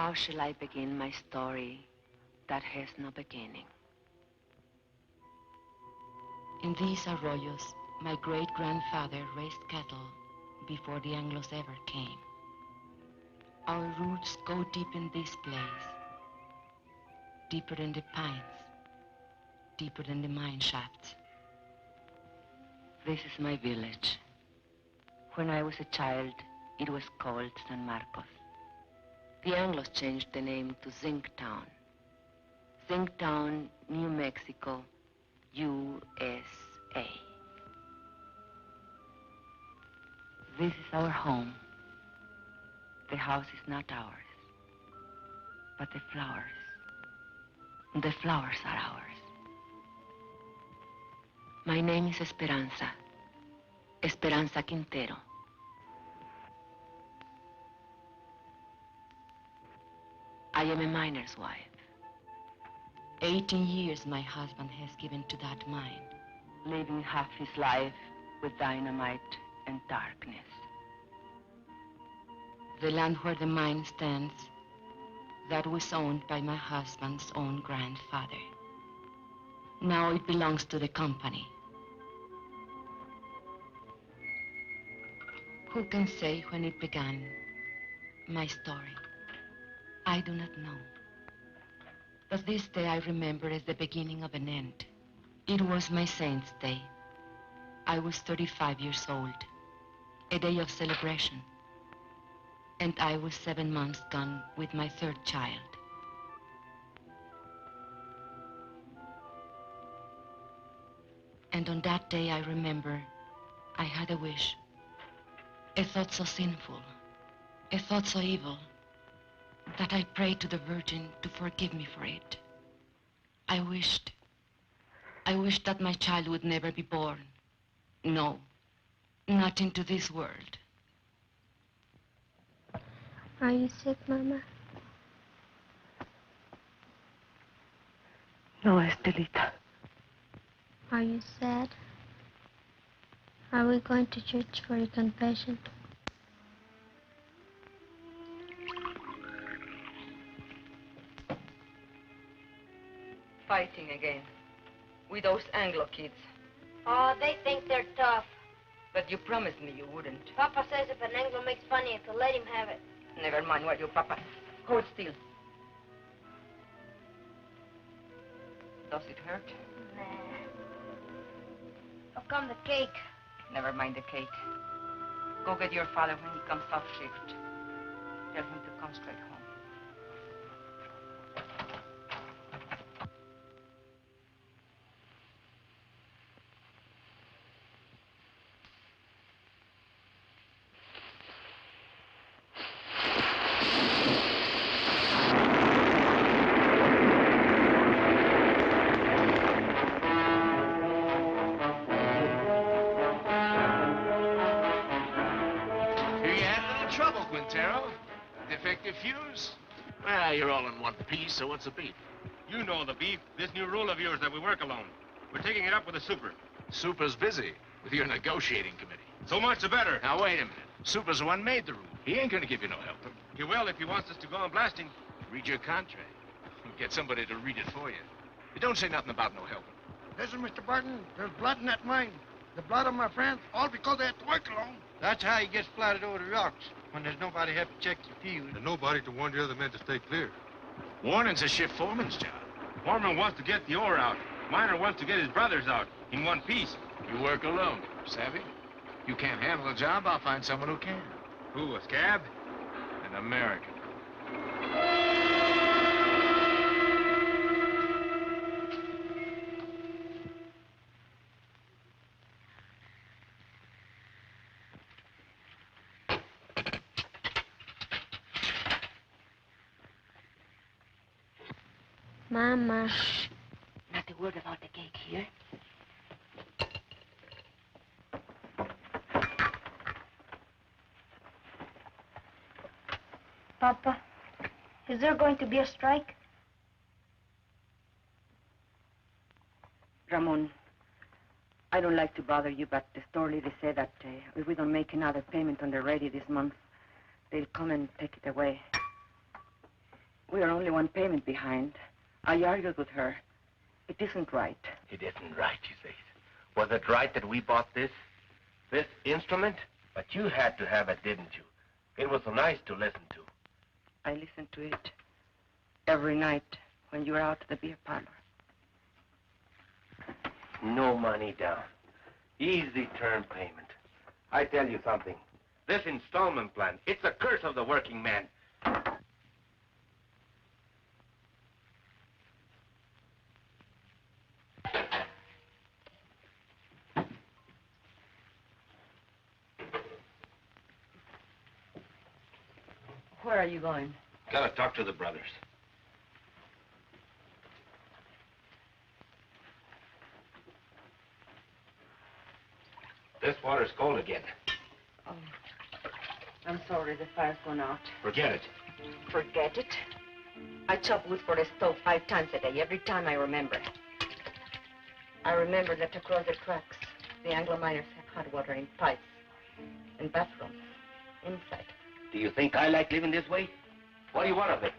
How shall I begin my story that has no beginning? In these arroyos, my great-grandfather raised cattle before the Anglos ever came. Our roots go deep in this place, deeper than the pines, deeper than the mine shafts. This is my village. When I was a child, it was called San Marcos. The Anglos changed the name to Zinc Town. Zinc Town, New Mexico, USA. This is our home. The house is not ours, but the flowers. The flowers are ours. My name is Esperanza. Esperanza Quintero. I am a miner's wife. 18 years my husband has given to that mine. Living half his life with dynamite and darkness. The land where the mine stands, that was owned by my husband's own grandfather. Now it belongs to the company. Who can say when it began, my story? I do not know. But this day I remember as the beginning of an end. It was my saint's day. I was 35 years old, a day of celebration. And I was 7 months gone with my third child. And on that day I remember I had a wish, a thought so sinful, a thought so evil, that I prayed to the Virgin to forgive me for it. I wished that my child would never be born. No, not into this world. Are you sick, Mama? No, Estelita. Are you sad? Are we going to church for your confession? Fighting again. With those Anglo kids. Oh, they think they're tough. But you promised me you wouldn't. Papa says if an Anglo makes fun of you, to let him have it. Never mind what your Papa. Hold still. Does it hurt? Nah. How come the cake? Never mind the cake. Go get your father when he comes off shift. Tell him to come straight home. Defective fuse? Well, you're all in one piece, so what's the beef? You know the beef. This new rule of yours that we work alone. We're taking it up with the super. Super's busy with your negotiating committee. So much the better. Now, wait a minute. Super's the one made the rule. He ain't gonna give you no help. He will if he wants us to go on blasting. Read your contract. Get somebody to read it for you. It don't say nothing about no helping. Listen, Mr. Barton, there's blood in that mine. The blood of my friends, all because they have to work alone. That's how he gets splattered over the rocks, when there's nobody help to check your fuse. And nobody to warn the other men to stay clear. Warning's a shift foreman's job. Foreman wants to get the ore out. Miner wants to get his brothers out in one piece. You work alone, savvy? You can't handle the job, I'll find someone who can. Who, a scab? An American. Mama. Shh. Not a word about the cake here. Papa, is there going to be a strike? Ramon, I don't like to bother you, but the store lady said that if we don't make another payment on the ready this month, they'll come and take it away. We are only one payment behind. I argued with her. It isn't right. It isn't right, you say. Was it right that we bought this instrument? But you had to have it, didn't you? It was so nice to listen to. I listened to it every night when you were out at the beer parlor. No money down. Easy term payment. I tell you something. This installment plan, it's a curse of the working man. Where are you going? Gotta talk to the brothers. This water's cold again. Oh, I'm sorry, the fire's gone out. Forget it. Forget it? I chop wood for the stove 5 times a day, every time I remember. I remember that across the tracks, the Anglo miners have hot water in pipes and bathrooms inside. Do you think I like living this way? What do you want of it?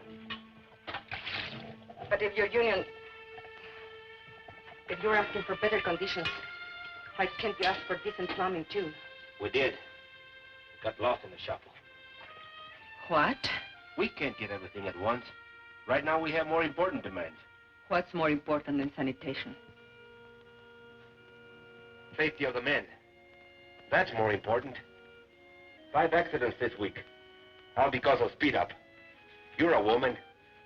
But if your union... If you're asking for better conditions, why can't you ask for decent plumbing, too? We did. Got lost in the shuffle. What? We can't get everything at once. Right now, we have more important demands. What's more important than sanitation? Safety of the men. That's more important. 5 accidents this week. All because of speed up. You're a woman.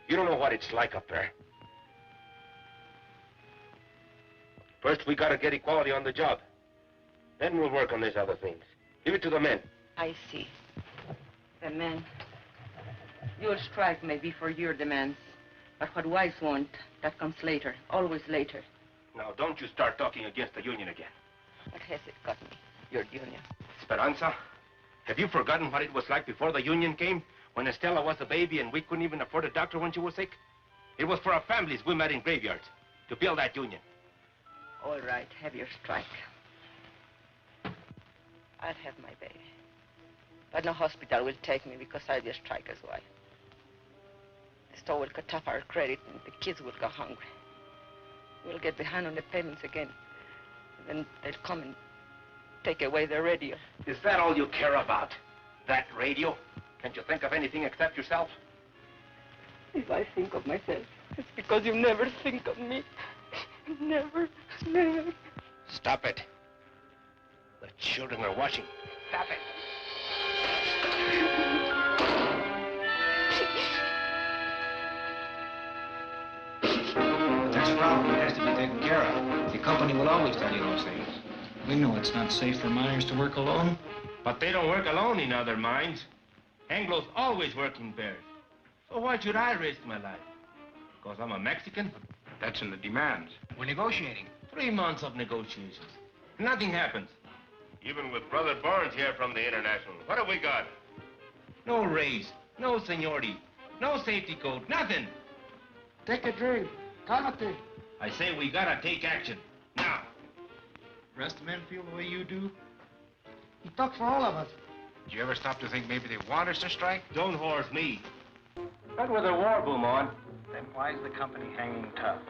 You don't know what it's like up there. First, we gotta get equality on the job. Then we'll work on these other things. Leave it to the men. I see. The men. Your strike may be for your demands, but what wives want, that comes later, always later. Now, don't you start talking against the union again. What has it got me, your union? Esperanza, have you forgotten what it was like before the union came? When Estella was a baby and we couldn't even afford a doctor when she was sick? It was for our families we met in graveyards to build that union. All right, have your strike. I'll have my baby. But no hospital will take me because I'll be a striker's wife. The store will cut off our credit and the kids will go hungry. We'll get behind on the payments again. And then they'll come and take away the radio. Is that all you care about? That radio? Can't you think of anything except yourself? If I think of myself, it's because you never think of me. Never, never. Stop it. The children are watching. Stop it. That's a problem. It has to be taken care of. The company will always tell you those things. We know it's not safe for miners to work alone. But they don't work alone in other mines. Anglo's always work in pairs. So why should I risk my life? Because I'm a Mexican? That's in the demands. We're negotiating. 3 months of negotiations. Nothing happens. Even with Brother Barnes here from the International, what have we got? No raise, no seniority, no safety code, nothing. Take a drink. Cálmate. I say we gotta take action, now. The rest of the men feel the way you do? He talks for all of us. Did you ever stop to think maybe they want us to strike? Don't horse me. Not with a war boom on. Then why is the company hanging tough?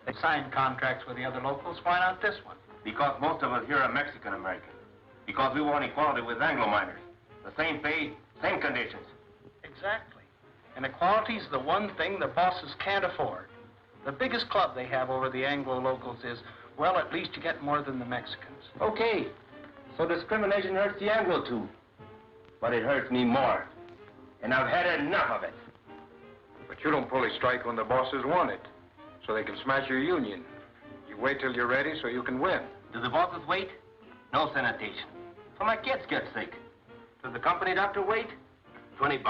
They signed contracts with the other locals. Why not this one? Because most of us here are Mexican-American. Because we want equality with Anglo miners. The same pay, same conditions. Exactly. And equality's the one thing the bosses can't afford. The biggest club they have over the Anglo locals is, well, at least you get more than the Mexicans. Okay. So discrimination hurts the Anglo too. But it hurts me more. And I've had enough of it. But you don't pull a strike when the bosses want it, so they can smash your union. You wait till you're ready so you can win. Do the bosses wait? No sanitation. So my kids get sick. Does the company doctor wait? $20.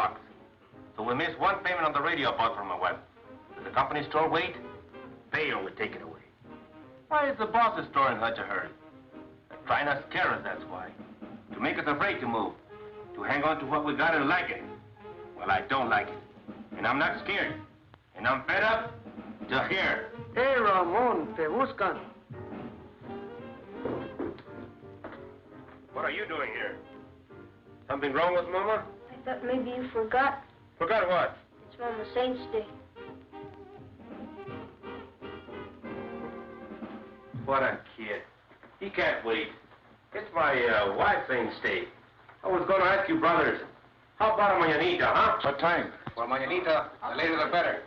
So we miss one payment on the radio I bought from my wife. Does the company store wait? They only take it away. Why is the boss's store in such a hurry? They're trying to scare us, that's why. To make us afraid to move. To hang on to what we got and like it. Well, I don't like it. And I'm not scared. And I'm fed up to here. Hey, Ramon, te buscan. What are you doing here? Something wrong with Mama? I thought maybe you forgot. Forgot what? It's Mama Saint's Day. What a kid. He can't wait. It's my wife's Saint's Day. I was going to ask you, brothers, how about a mañanita, huh? What time? Well, mañanita, the later the better.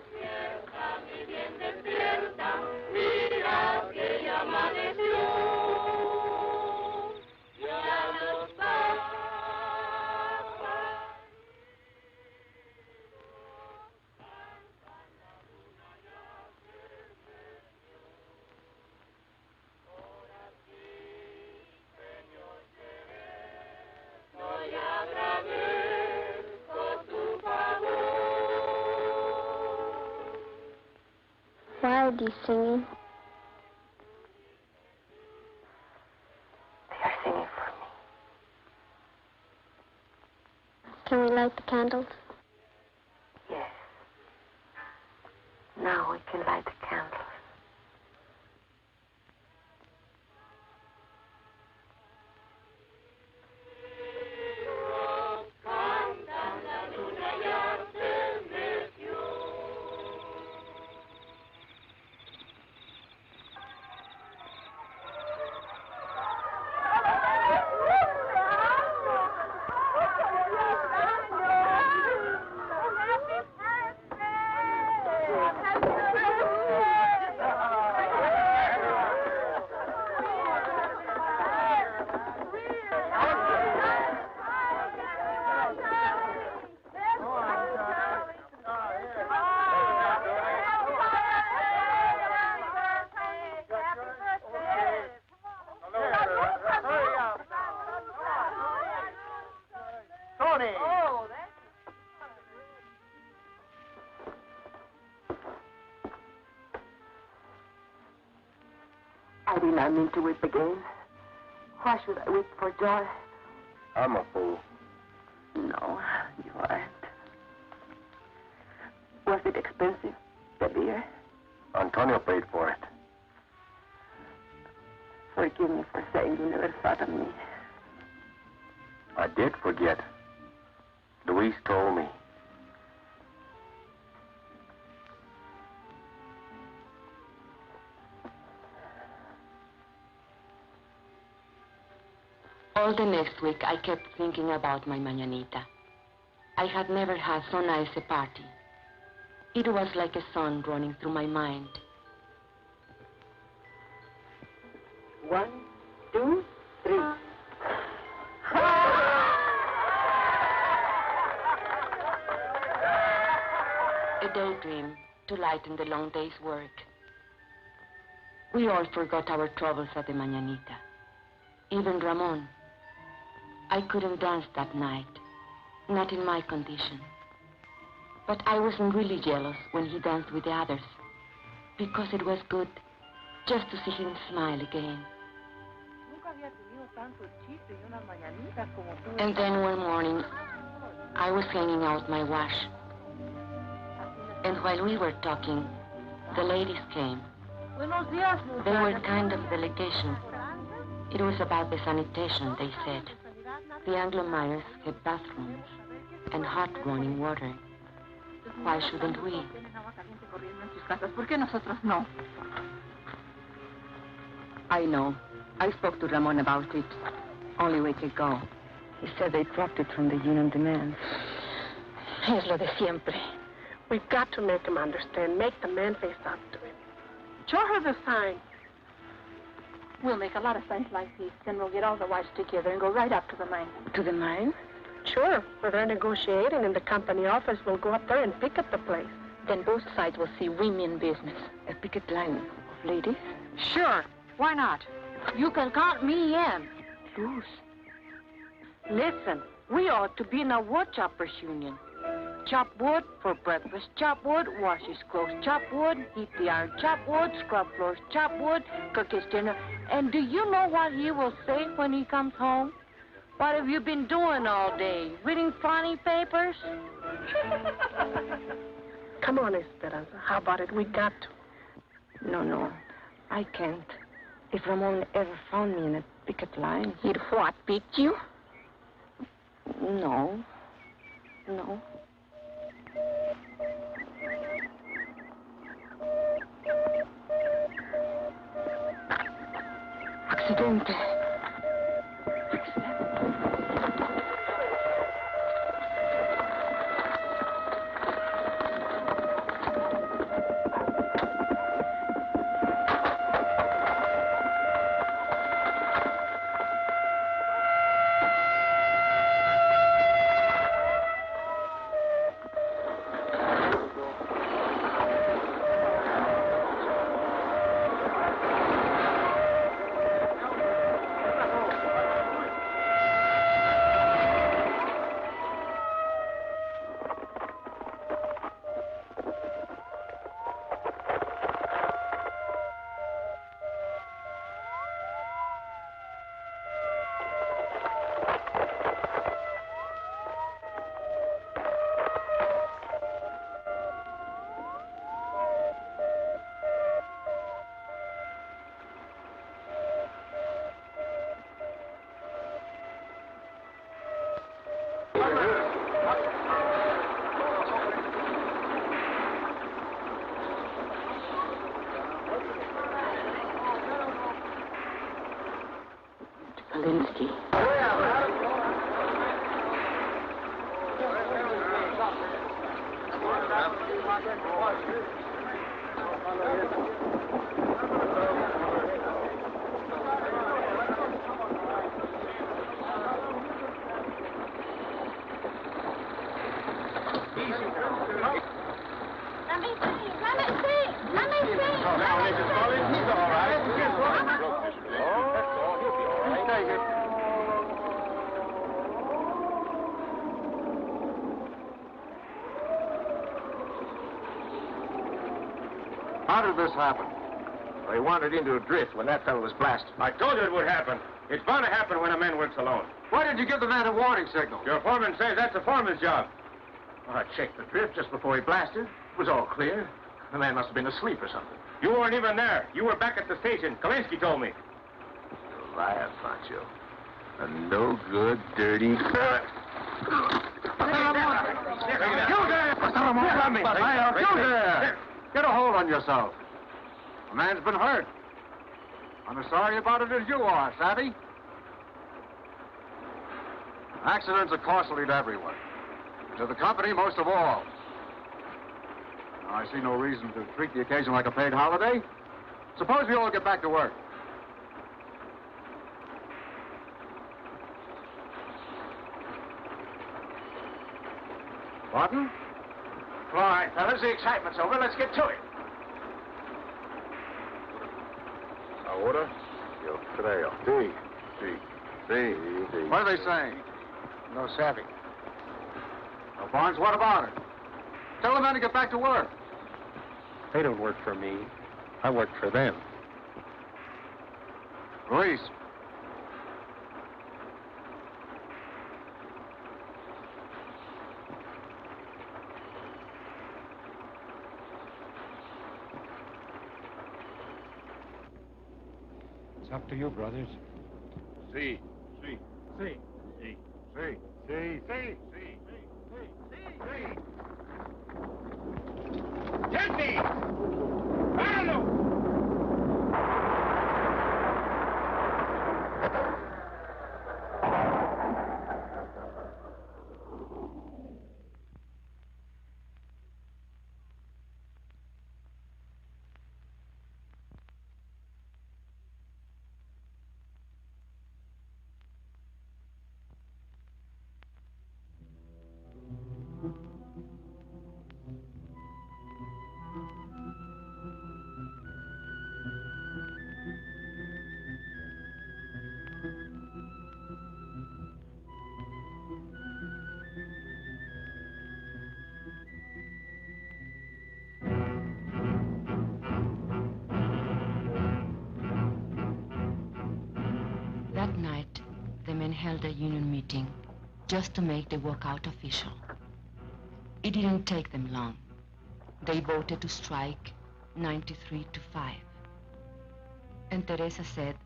Why are they singing? They are singing for me. Can we light the candles? Yes. Now we can light the candles. I did not mean to weep again. Why should I weep for joy? I'm a fool. No, you aren't. Was it expensive, the beer? Antonio paid for it. Forgive me for saying you never thought of me. I did forget. Luis told me. All the next week, I kept thinking about my mañanita. I had never had so nice a party. It was like a song running through my mind. 1, 2, 3. A daydream to lighten the long day's work. We all forgot our troubles at the mañanita. Even Ramon. I couldn't dance that night, not in my condition. But I wasn't really jealous when he danced with the others, because it was good just to see him smile again. And then one morning, I was hanging out my wash. And while we were talking, the ladies came. They were kind of delegation. It was about the sanitation, they said. The Anglo-Myers have bathrooms and hot running water. Why shouldn't we? I know. I spoke to Ramon about it only a week ago. He said they dropped it from the union demands. Es lo de siempre. We've got to make him understand. Make the man face up to him. Show her the sign. We'll make a lot of signs like these. Then we'll get all the wives together and go right up to the mine. To the mine? Sure. Where they're negotiating in the company office, we'll go up there and pick up the place. Then both sides will see women business. A picket line of ladies? Sure. Why not? You can count me in. Luz. Listen, we ought to be in a wood choppers union. Chop wood for breakfast, chop wood, wash his clothes, chop wood, heat the iron, chop wood, scrub floors, chop wood, cook his dinner. And do you know what he will say when he comes home? What have you been doing all day? Reading funny papers? Come on, Esperanza. How about it? We got to. No. I can't. If Ramon ever found me in a picket line... He'd what, beat you? No. Accidente. Alinsky. How did this happen? They wandered into a drift when that fellow was blasted. I told you it would happen. It's bound to happen when a man works alone. Why did you give the man a warning signal? Your foreman says that's the foreman's job. Well, I checked the drift just before he blasted. It was all clear. The man must have been asleep or something. You weren't even there. You were back at the station. Kalinsky told me. You're a liar, Pancho. A no-good, dirty... You there! You there! Get a hold on yourself. A man's been hurt. I'm as sorry about it as you are, savvy? Accidents are costly to everyone. To the company, most of all. Now, I see no reason to treat the occasion like a paid holiday. Suppose we all get back to work. Martin? All right, fellas, the excitement's over. Let's get to it. Ahora, yo creo. Sí, sí, sí. What are they saying? No sabe. Now, Barnes, what about it? Tell the men to get back to work. They don't work for me. I work for them. Luis. It's up to you, brothers. Sí, sí, sí, sí, sí, sí, sí, sí, sí. Jesse! Páralo! That night, the men held a union meeting just to make the walkout official. It didn't take them long. They voted to strike 93-5. And Teresa said,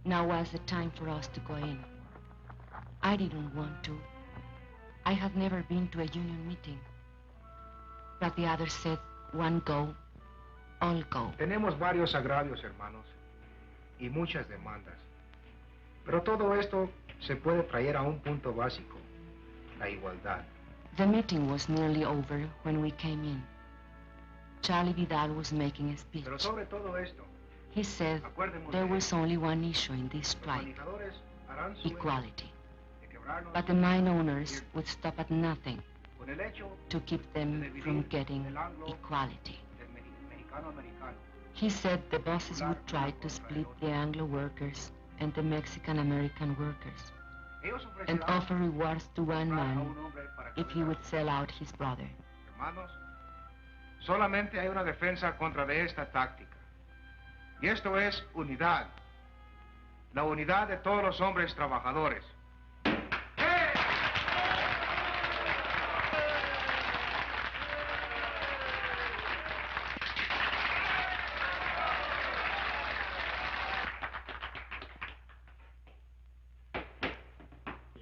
now was the time for us to go in. I didn't want to. I had never been to a union meeting. But the others said, one go, all go. Tenemos varios agravios, hermanos, y muchas demandas. Pero todo esto se puede traer a un punto básico, la igualdad. The meeting was nearly over when we came in. Charlie Vidal was making a speech. Pero sobre todo esto, he said there was only one issue in this strike, equality. But the mine owners would stop at nothing to keep them from getting equality. He said the bosses would try to split the Anglo workers and the Mexican-American workers and offer rewards to one man if he would sell out his brother. Hermanos, solamente hay una defensa contra de esta táctica. Y esto es unidad. La unidad de todos los hombres trabajadores.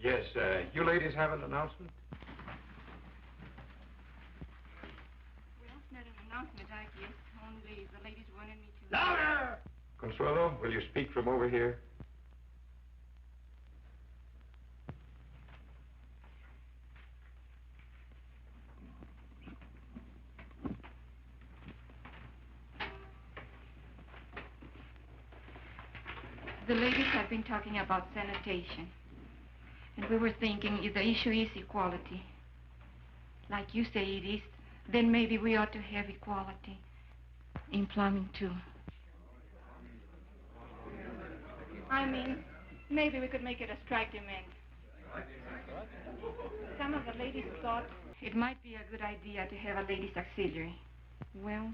Yes, you ladies have an announcement? Well, not an announcement, I guess. Only the ladies wanted me to... Louder! Consuelo, will you speak from over here? The ladies have been talking about sanitation. And we were thinking if the issue is equality, like you say it is, then maybe we ought to have equality in plumbing too. I mean, maybe we could make it a strike demand. Some of the ladies thought it might be a good idea to have a ladies' auxiliary. Well,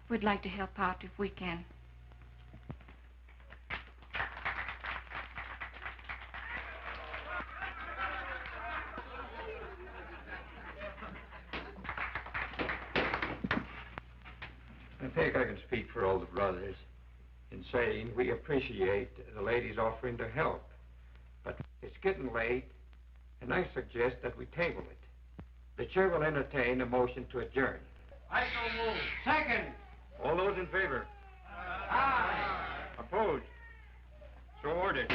we'd like to help out if we can. I think I can speak for all the brothers in saying we appreciate the ladies offering to help. But it's getting late, and I suggest that we table it. The chair will entertain a motion to adjourn. I so move. Second. All those in favor? Aye. Opposed? So ordered.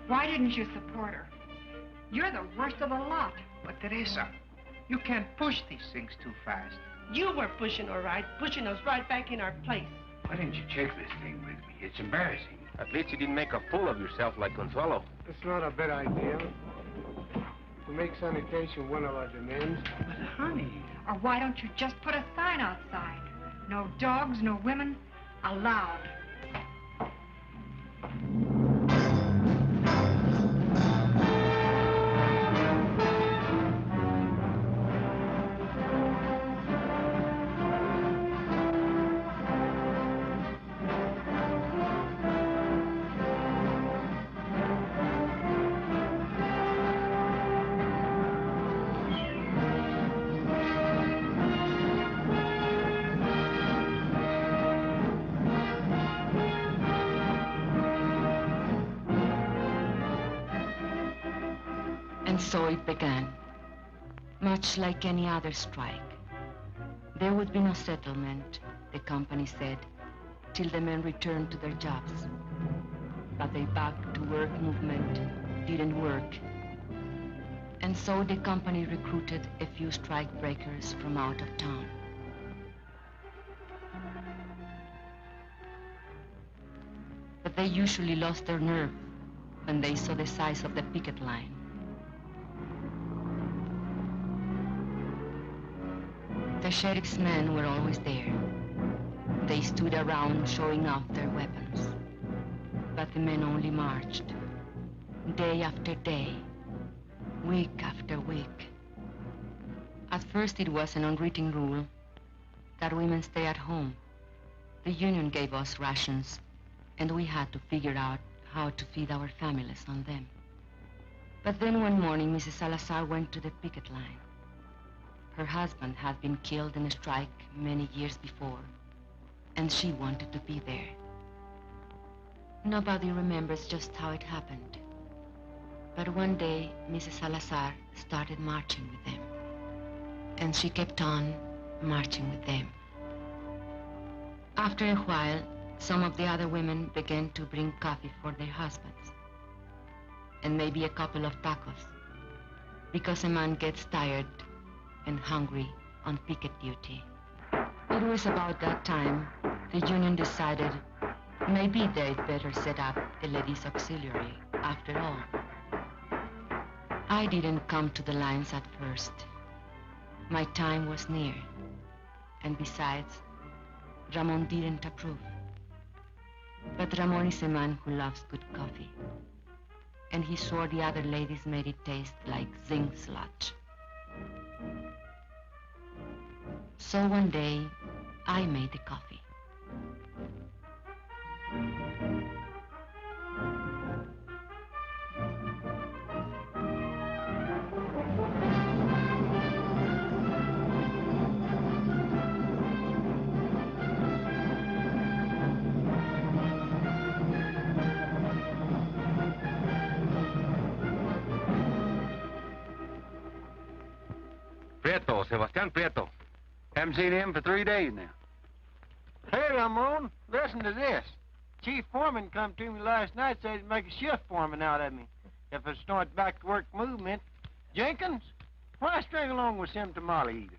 Why didn't you support her? You're the worst of the lot. But Teresa, you can't push these things too fast. You were pushing all right, pushing us right back in our place. Why didn't you check this thing with me? It's embarrassing. At least you didn't make a fool of yourself like Consuelo. It's not a bad idea to make sanitation one of our demands. But honey... Or why don't you just put a sign outside? No dogs, no women, allowed. And so it began, much like any other strike. There would be no settlement, the company said, till the men returned to their jobs. But the back-to-work movement didn't work. And so the company recruited a few strike breakers from out of town. But they usually lost their nerve when they saw the size of the picket line. The sheriff's men were always there. They stood around showing off their weapons. But the men only marched, day after day, week after week. At first it was an unwritten rule that women stay at home. The union gave us rations, and we had to figure out how to feed our families on them. But then one morning, Mrs. Salazar went to the picket line. Her husband had been killed in a strike many years before, and she wanted to be there. Nobody remembers just how it happened. But one day, Mrs. Salazar started marching with them. And she kept on marching with them. After a while, some of the other women began to bring coffee for their husbands. And maybe a couple of tacos. Because a man gets tired and hungry on picket duty. It was about that time the union decided maybe they'd better set up a ladies' auxiliary after all. I didn't come to the lines at first. My time was near. And besides, Ramon didn't approve. But Ramon is a man who loves good coffee. And he swore the other ladies made it taste like zinc sludge. So one day, I made the coffee. Prieto, Sebastian Prieto. Haven't seen him for 3 days now. Hey, Ramon, listen to this. Chief Foreman come to me last night, said he'd make a shift foreman out of me if I start back to work movement. Jenkins, why string along with them tamale eaters?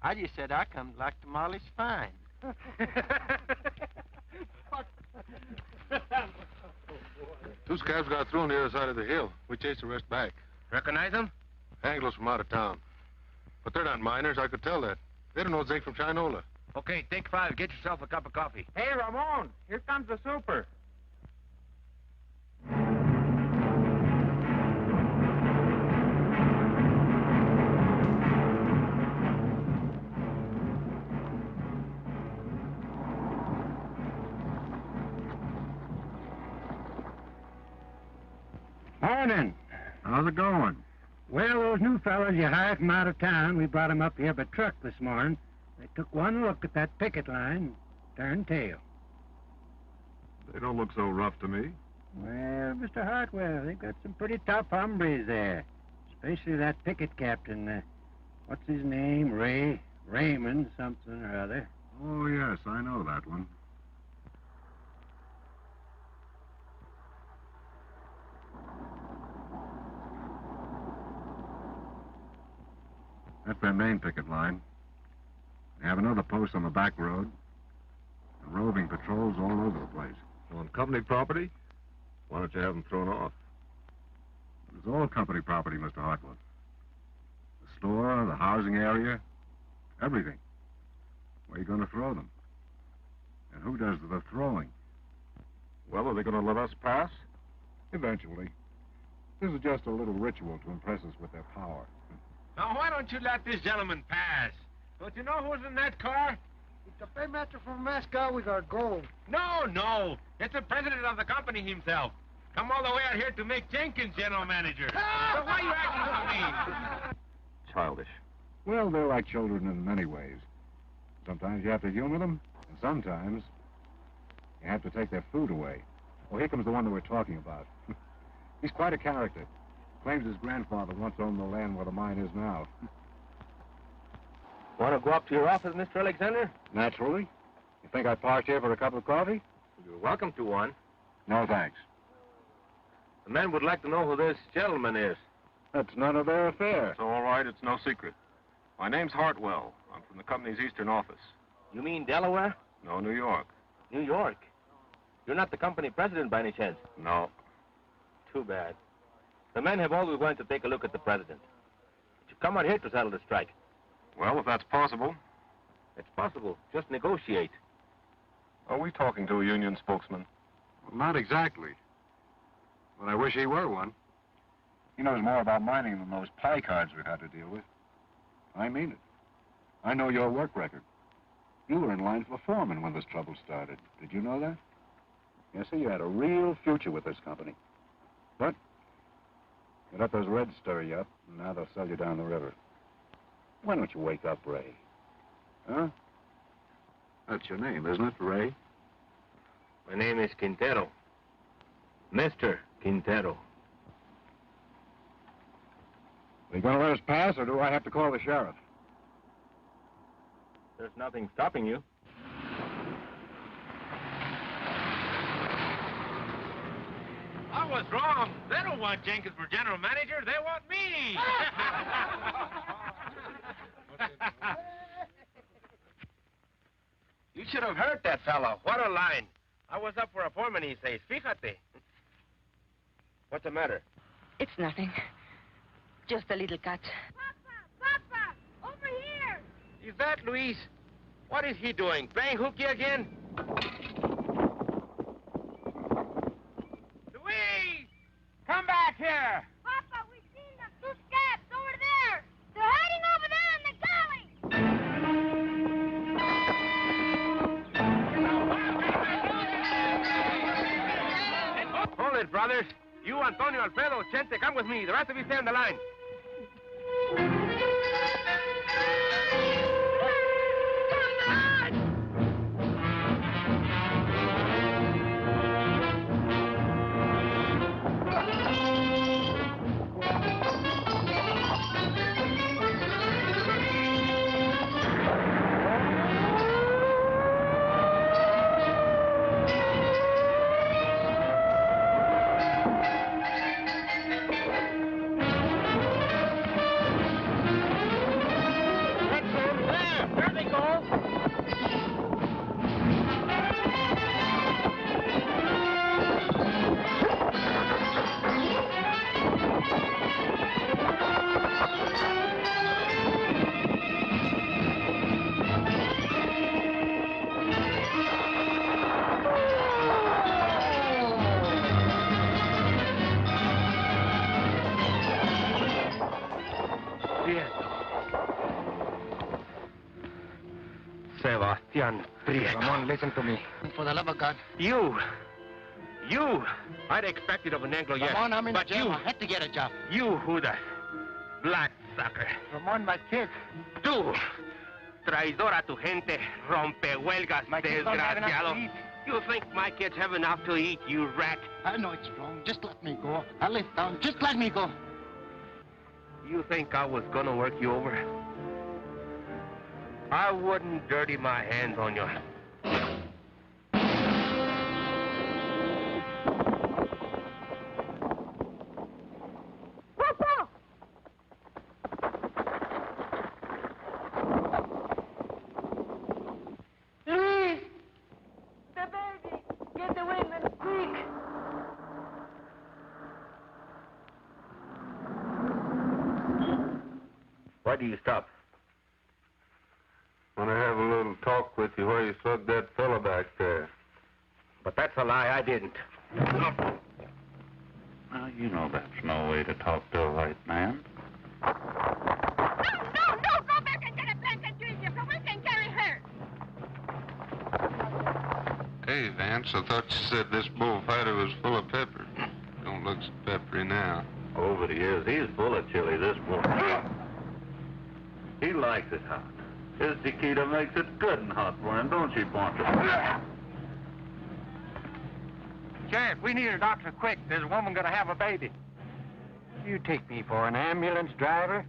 I just said I come to like tamales fine. Two scabs got through on the other side of the hill. We chased the rest back. Recognize them? Anglos from out of town. But they're not miners, I could tell that. They don't know zinc from Chinola. Okay, take 5. Get yourself a cup of coffee. Hey, Ramon, here comes the super. Morning. How's it going? Well, those new fellas you hired from out of town, we brought them up here by truck this morning. They took one look at that picket line, turned tail. They don't look so rough to me. Well, Mr. Hartwell, they've got some pretty tough hombres there. Especially that picket captain, what's his name? Raymond something or other. Oh, yes, I know that one. That's their main picket line. They have another post on the back road. And roving patrols all over the place. On company property? Why don't you have them thrown off? It's all company property, Mr. Hartwell. The store, the housing area, everything. Where are you going to throw them? And who does the throwing? Well, are they going to let us pass? Eventually. This is just a little ritual to impress us with their power. Now, why don't you let this gentleman pass? Don't you know who's in that car? It's the paymaster from Moscow with our gold. No. It's the president of the company himself. Come all the way out here to make Jenkins general manager. So why are you acting so mean? Childish. Well, they're like children in many ways. Sometimes you have to humor them, and sometimes you have to take their food away. Oh, here comes the one that we're talking about. He's quite a character. Claims his grandfather once owned the land where the mine is now. Want to go up to your office, Mr. Alexander? Naturally. You think I parked here for a cup of coffee? You're welcome to one. No, thanks. The men would like to know who this gentleman is. That's none of their affair. It's all right, it's no secret. My name's Hartwell. I'm from the company's eastern office. You mean Delaware? No, New York. New York? You're not the company president by any chance? No. Too bad. The men have always wanted to take a look at the president. But you come out here to settle the strike. Well, if that's possible. It's possible. Just negotiate. Are we talking to a union spokesman? Well, not exactly. But I wish he were one. He knows more about mining than those pie cards we've had to deal with. I mean it. I know your work record. You were in line for foreman when this trouble started. Did you know that? Yes, sir, you had a real future with this company. But you let those Reds stir you up, and now they'll sell you down the river. Why don't you wake up, Ray? Huh? That's your name, isn't it, Ray? My name is Quintero. Mr. Quintero. Are you going to let us pass, or do I have to call the sheriff? There's nothing stopping you. I was wrong. They don't want Jenkins for general manager. They want me. You should have heard that fellow. What a line. I was up for a foreman, he says. Fíjate. What's the matter? It's nothing. Just a little cut. Papa! Over here! Is that Luis? What is he doing? Playing hooky again? Luis! Come back here! Papa, we've seen the two scabs over there! They're hiding over there in the galley! Hold it, brothers. You, Antonio, Alfredo, Chente, come with me. The rest of you stay on the line. Sebastian Prieto. Ramon, listen to me. For the love of God. You! I'd expect it of an Anglo, yes. Ramon, I'm in but jail. you, I had to get a job. You, Judas. Black sucker. Ramon, my kids. Tú, traidor a tu gente, rompehuelgas, My kids don't have enough desgraciado. to eat. You think my kids have enough to eat, you rat? I know it's wrong. Just let me go. I live down. Just let me go. You think I was gonna work you over? I wouldn't dirty my hands on you. Luis! The baby! Get the women, quick! Why do you stop? Want to have a little talk with you where you slugged that fella back there. But that's a lie. I didn't. Now, you know that's no way to talk to a white man. No! Go back and get a blanket, Junior, so we can carry her! Hey, Vance, I thought you said this bullfighter was full of pepper. Don't look so peppery now. Oh, but he is. He's full of chili, this boy. He likes it hot. His tequila makes it good and hot for him, don't she, Poncho? Sheriff, we need a doctor quick. There's a woman gonna have a baby. You take me for an ambulance driver?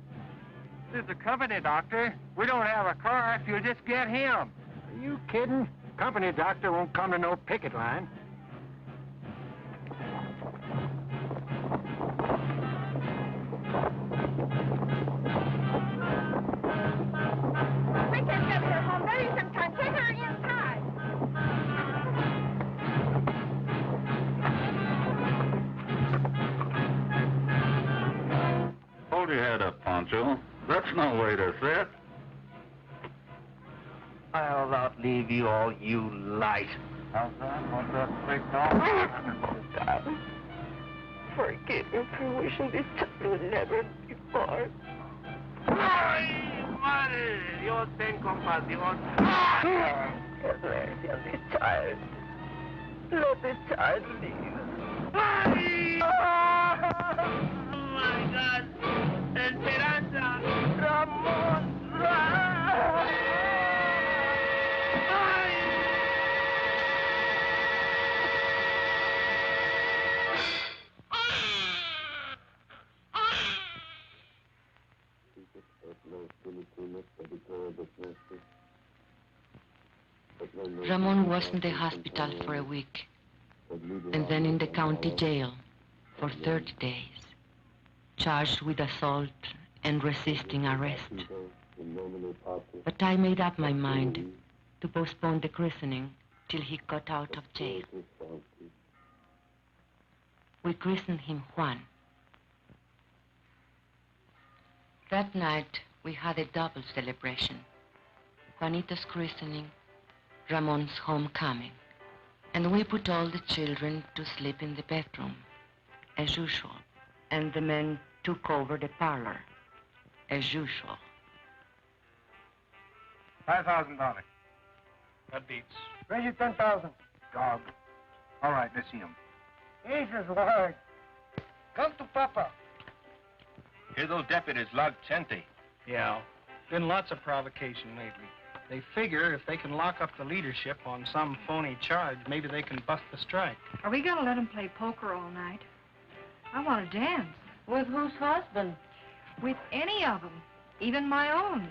This is a company doctor. We don't have a car if you'll just get him. Are you kidding? Company doctor won't come to no picket line. We can get her home. There is some time. Take her inside. Hold your head up, Poncho. That's no way to sit. I'll outlive you all, you light. How's that? What's that big dog? God, forgive me for wishing this time would never be born. ¡Ay, madre! Dios ten compasión. Have mercy on this child. Let this child live. ¡Ay! Oh my God! Esperanza! Ramón! Ramon was in the hospital for a week, and then in the county jail for 30 days, charged with assault and resisting arrest. But I made up my mind to postpone the christening till he got out of jail. We christened him Juan. That night, we had a double celebration. Juanito's christening, Ramon's homecoming. And we put all the children to sleep in the bedroom, as usual. And the men took over the parlor, as usual. $5,000. That beats. Raise it 10,000. Dog. All right, let's see him. Jesus, Lord. Come to Papa. Here those deputies logged Chente. Yeah. Been lots of provocation lately. They figure if they can lock up the leadership on some phony charge, maybe they can bust the strike. Are we gonna let him play poker all night? I want to dance. With whose husband? With any of them, even my own.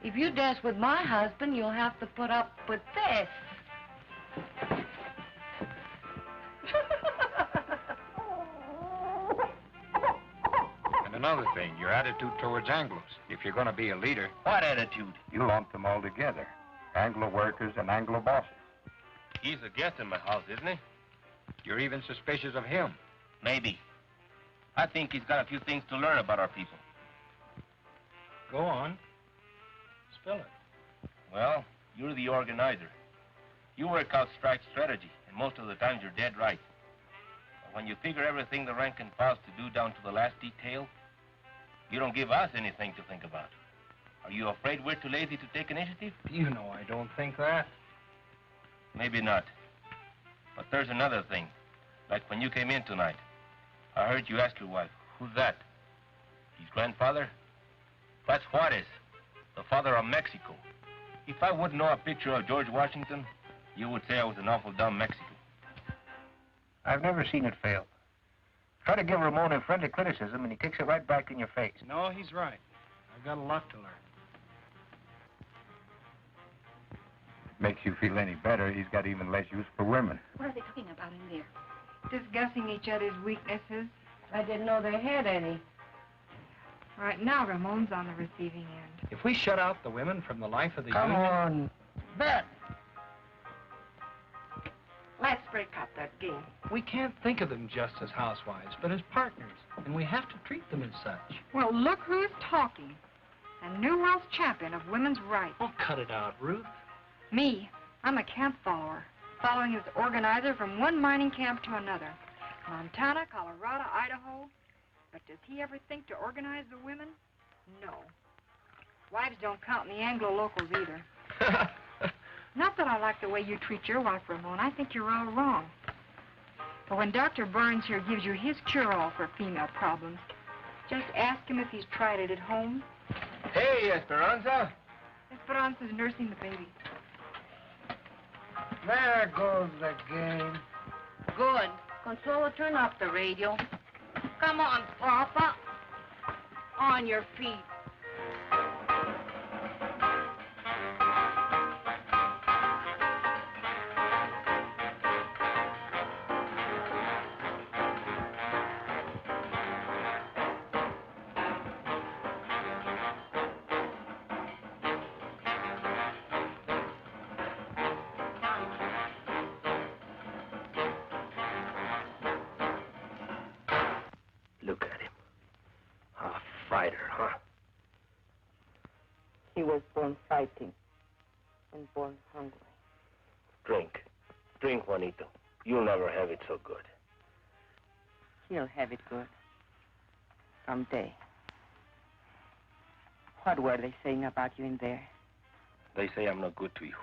If you dance with my husband, you'll have to put up with this. And another thing, your attitude towards Anglos. If you're going to be a leader... What attitude? You lump them all together. Anglo workers and Anglo bosses. He's a guest in my house, isn't he? You're even suspicious of him. Maybe. I think he's got a few things to learn about our people. Go on. Spill it. Well, you're the organizer. You work out strike strategy, and most of the times you're dead right. But when you figure everything the rank and file's to do down to the last detail, you don't give us anything to think about. Are you afraid we're too lazy to take initiative? You know I don't think that. Maybe not. But there's another thing. Like when you came in tonight, I heard you ask your wife, who's that? His grandfather? That's Juarez, the father of Mexico. If I wouldn't know a picture of George Washington, you would say I was an awful dumb Mexican. I've never seen it fail. Try to give Ramon a friendly criticism, and he kicks it right back in your face. No, he's right. I've got a lot to learn. Makes you feel any better, he's got even less use for women. What are they talking about in there? Discussing each other's weaknesses. I didn't know they had any. All right, now Ramon's on the receiving end. If we shut out the women from the life of the Come union... on. Bet. Let's break up that game. We can't think of them just as housewives, but as partners. And we have to treat them as such. Well, look who's talking. A New World's champion of women's rights. Oh, cut it out, Ruth. Me, I'm a camp follower, following his organizer from one mining camp to another. Montana, Colorado, Idaho. But does he ever think to organize the women? No. Wives don't count in the Anglo locals either. Not that I like the way you treat your wife, Ramon. I think you're all wrong. But when Dr. Burns here gives you his cure-all for female problems, just ask him if he's tried it at home. Hey, Esperanza. Esperanza's nursing the baby. There goes the game. Good. Consuelo, turn off the radio. Come on, Papa. On your feet. Look at him. A fighter, huh? He was born fighting and born hungry. Drink. Drink, Juanito. You'll never have it so good. He'll have it good. Someday. What were they saying about you in there? They say I'm no good to you.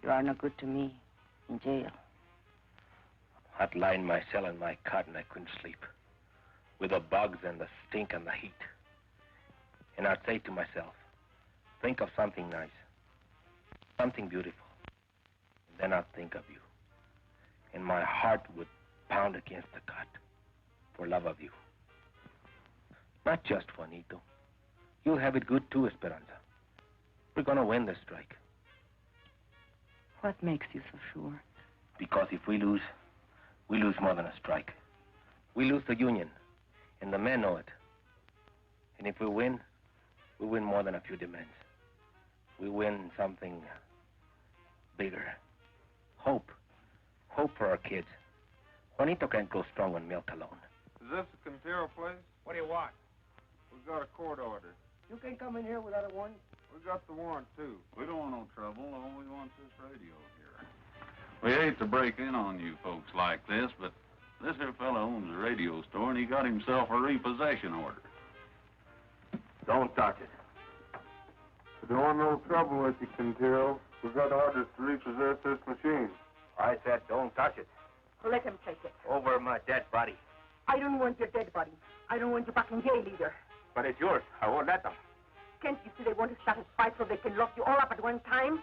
You are no good to me in jail. I'd lie in my cell in my cot and I couldn't sleep. With the bugs and the stink and the heat. And I'd say to myself, think of something nice. Something beautiful. And then I'd think of you. And my heart would pound against the cot for love of you. Not just Juanito. You'll have it good too, Esperanza. We're gonna win this strike. What makes you so sure? Because if we lose more than a strike. We lose the union, and the men know it. And if we win more than a few demands. We win something bigger. Hope. Hope for our kids. Juanito can't go strong on milk alone. Is this the Quintero place? What do you want? We've got a court order. You can't come in here without a warrant. We got the warrant, too. We don't want no trouble. All we want is this radio here. We hate to break in on you folks like this, but this here fella owns a radio store, and he got himself a repossession order. Don't touch it. We don't want no trouble with you, Quintero. We got orders to repossess this machine. I said don't touch it. Let him take it. Over my dead body. I don't want your dead body. I don't want you back in jail either. But it's yours. I won't let them. Can't you see they want to start a fight so they can lock you all up at one time?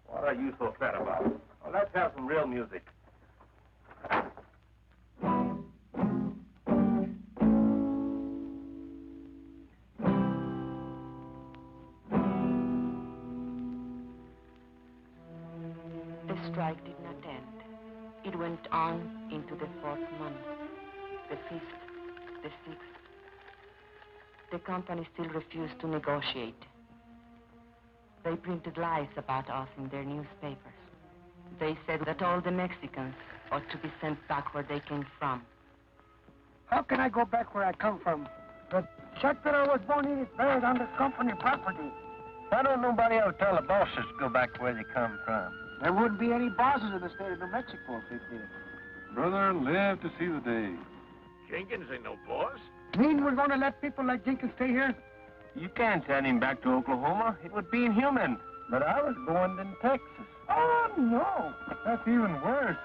What are you so fat about? Well, let's have some real music. The strike did not end. It went on into the 4th month, the 5th, the 6th. The company still refused to negotiate. They printed lies about us in their newspapers. They said that all the Mexicans ought to be sent back where they came from. How can I go back where I come from? The shack that I was born in is buried on the company property. Why don't nobody ever tell the bosses to go back where they come from? There wouldn't be any bosses in the state of New Mexico if they did. Brother, live to see the day. Jenkins ain't no boss. Mean we're going to let people like Jenkins stay here? You can't send him back to Oklahoma. It would be inhuman. But I was born in Texas. Oh, no. That's even worse.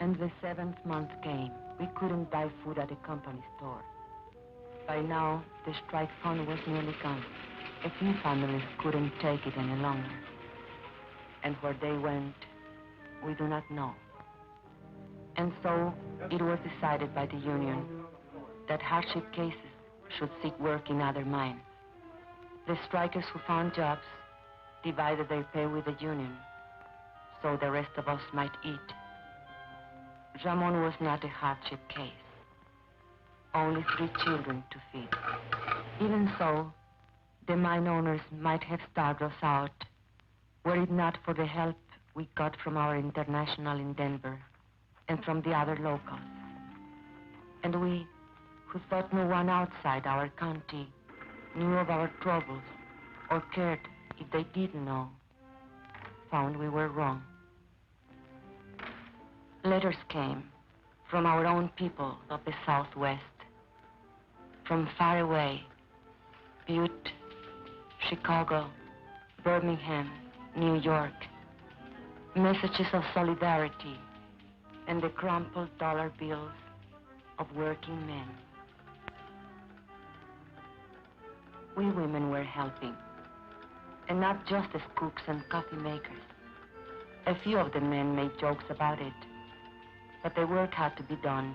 And the 7th month came. We couldn't buy food at the company store. By now, the strike fund was nearly gone. A few families couldn't take it any longer. And where they went, we do not know. And so, it was decided by the union that hardship cases should seek work in other mines. The strikers who found jobs divided their pay with the union, so the rest of us might eat. Ramon was not a hardship case. Only 3 children to feed. Even so, the mine owners might have starved us out, were it not for the help we got from our international in Denver and from the other locals. And we, who thought no one outside our county knew of our troubles or cared if they did know, found we were wrong. Letters came from our own people of the Southwest, from far away, Butte, Chicago, Birmingham, New York, messages of solidarity and the crumpled dollar bills of working men. We women were helping, and not just as cooks and coffee makers. A few of the men made jokes about it, but the work had to be done,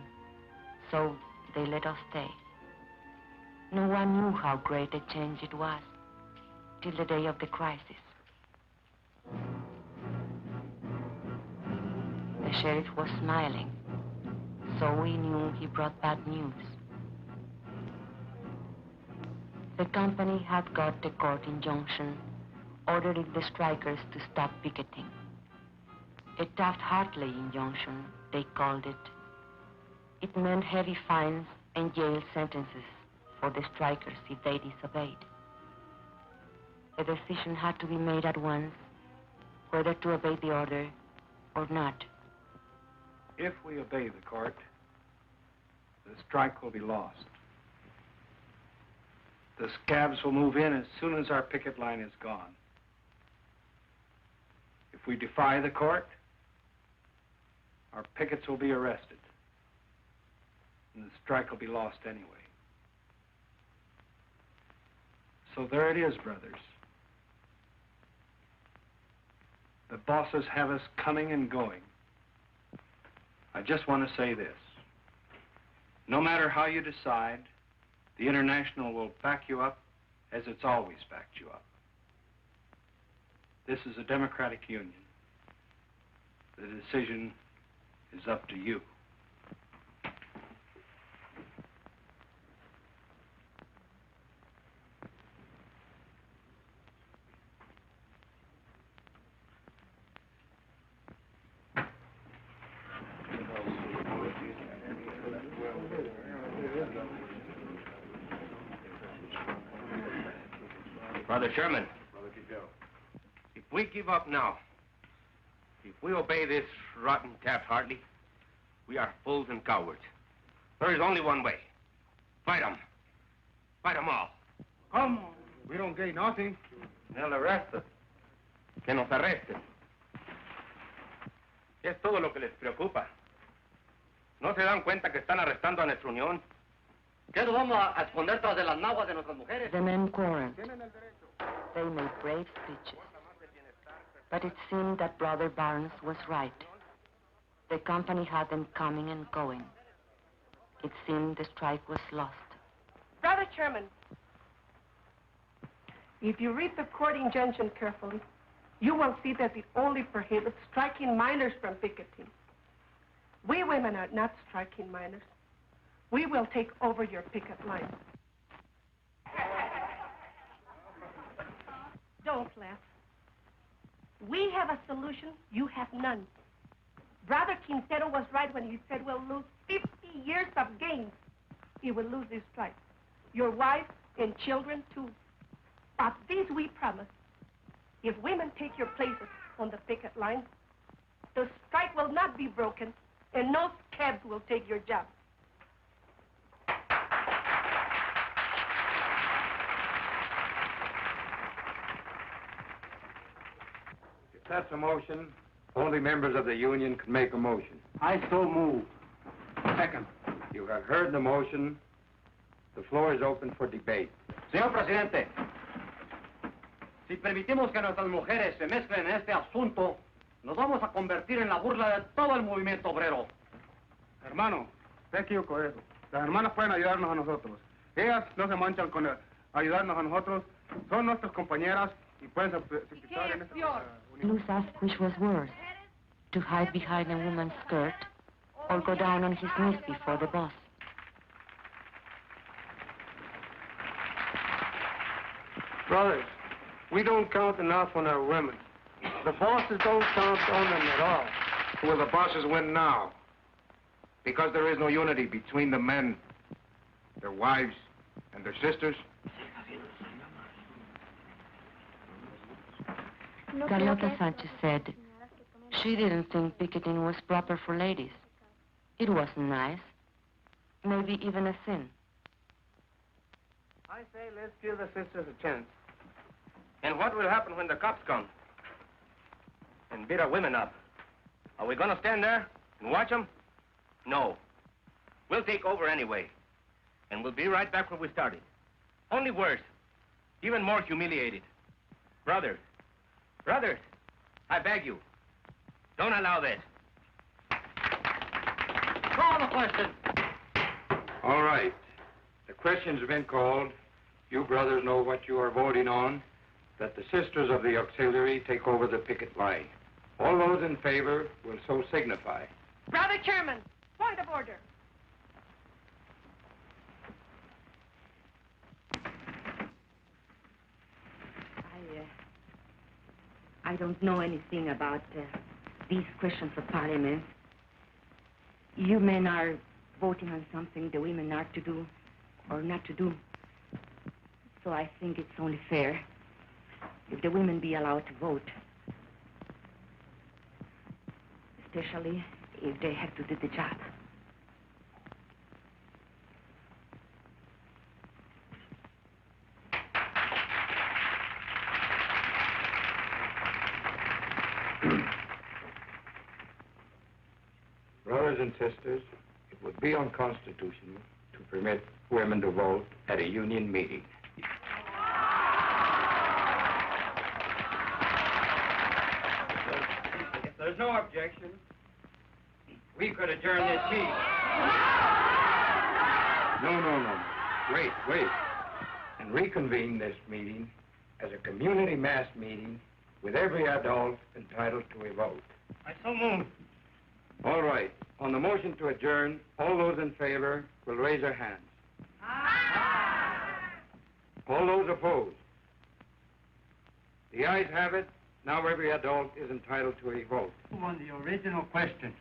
so they let us stay. No one knew how great a change it was till the day of the crisis. The sheriff was smiling, so we knew he brought bad news. The company had got a court injunction ordering the strikers to stop picketing. A Taft-Hartley injunction, they called it. It meant heavy fines and jail sentences for the strikers if they disobeyed. A decision had to be made at once whether to obey the order or not. If we obey the court, the strike will be lost. The scabs will move in as soon as our picket line is gone. If we defy the court, our pickets will be arrested, and the strike will be lost anyway. So there it is, brothers. The bosses have us coming and going. I just want to say this. No matter how you decide, the International will back you up as it's always backed you up. This is a democratic union. The decision is up to you. Brother Sherman, if we give up now, if we obey this rotten Taft-Hartley, we are fools and cowards. There is only one way. Fight them. Fight them all. Come on. We don't gain nothing. They'll arrest us. Que nos arresten. Es todo lo que les preocupa. ¿No se dan cuenta que están arrestando a nuestra unión? ¿Qué nos vamos a esconder tras de las naguas de nuestras mujeres? The men quarreled. They made brave speeches. But it seemed that Brother Barnes was right. The company had them coming and going. It seemed the strike was lost. Brother Chairman, if you read the court injunction carefully, you will see that it only prohibits striking minors from picketing. We women are not striking minors. We will take over your picket line. Don't laugh. We have a solution, you have none. Brother Quintero was right when he said we'll lose 50 years of gains. He will lose this strike. Your wife and children, too. But this we promise. If women take your places on the picket line, the strike will not be broken, and no scabs will take your job. If that's a motion, only members of the union can make a motion. I so move. Second. You have heard the motion. The floor is open for debate. Señor Presidente, si permitimos que nuestras mujeres se mezclen en este asunto, nos vamos a convertir en la burla de todo el movimiento obrero. Hermano, te equivoco eso. Las hermanas pueden ayudarnos a nosotros. Ellas no se manchan con ayudarnos a nosotros. Son nuestras compañeras y pueden participar en esta unión. Luz asked which was worse, to hide behind a woman's skirt or go down on his knees before the boss. Brothers, we don't count enough on our women. The bosses don't count on them at all. Will the bosses win now? Because there is no unity between the men, their wives, and their sisters? Carlota Sanchez said she didn't think picketing was proper for ladies. It wasn't nice, maybe even a sin. I say let's give the sisters a chance. And what will happen when the cops come and beat our women up? Are we going to stand there and watch them? No. We'll take over anyway. And we'll be right back where we started. Only worse. Even more humiliated. Brothers, I beg you, don't allow this. Call the question. All right. The question's been called. You brothers know what you are voting on, that the sisters of the auxiliary take over the picket line. All those in favor will so signify. Brother Chairman, point of order. I don't know anything about these questions of parliament. You men are voting on something the women are to do or not to do. So I think it's only fair if the women be allowed to vote. Especially if they have to do the job. Brothers and sisters, it would be unconstitutional to permit women to vote at a union meeting. there's no objection, we could adjourn this meeting. No. Wait. And reconvene this meeting as a community mass meeting with every adult entitled to a vote. I so move. All right. On the motion to adjourn, all those in favor will raise their hands. All those opposed? The ayes have it. Now every adult is entitled to a vote. On the original question.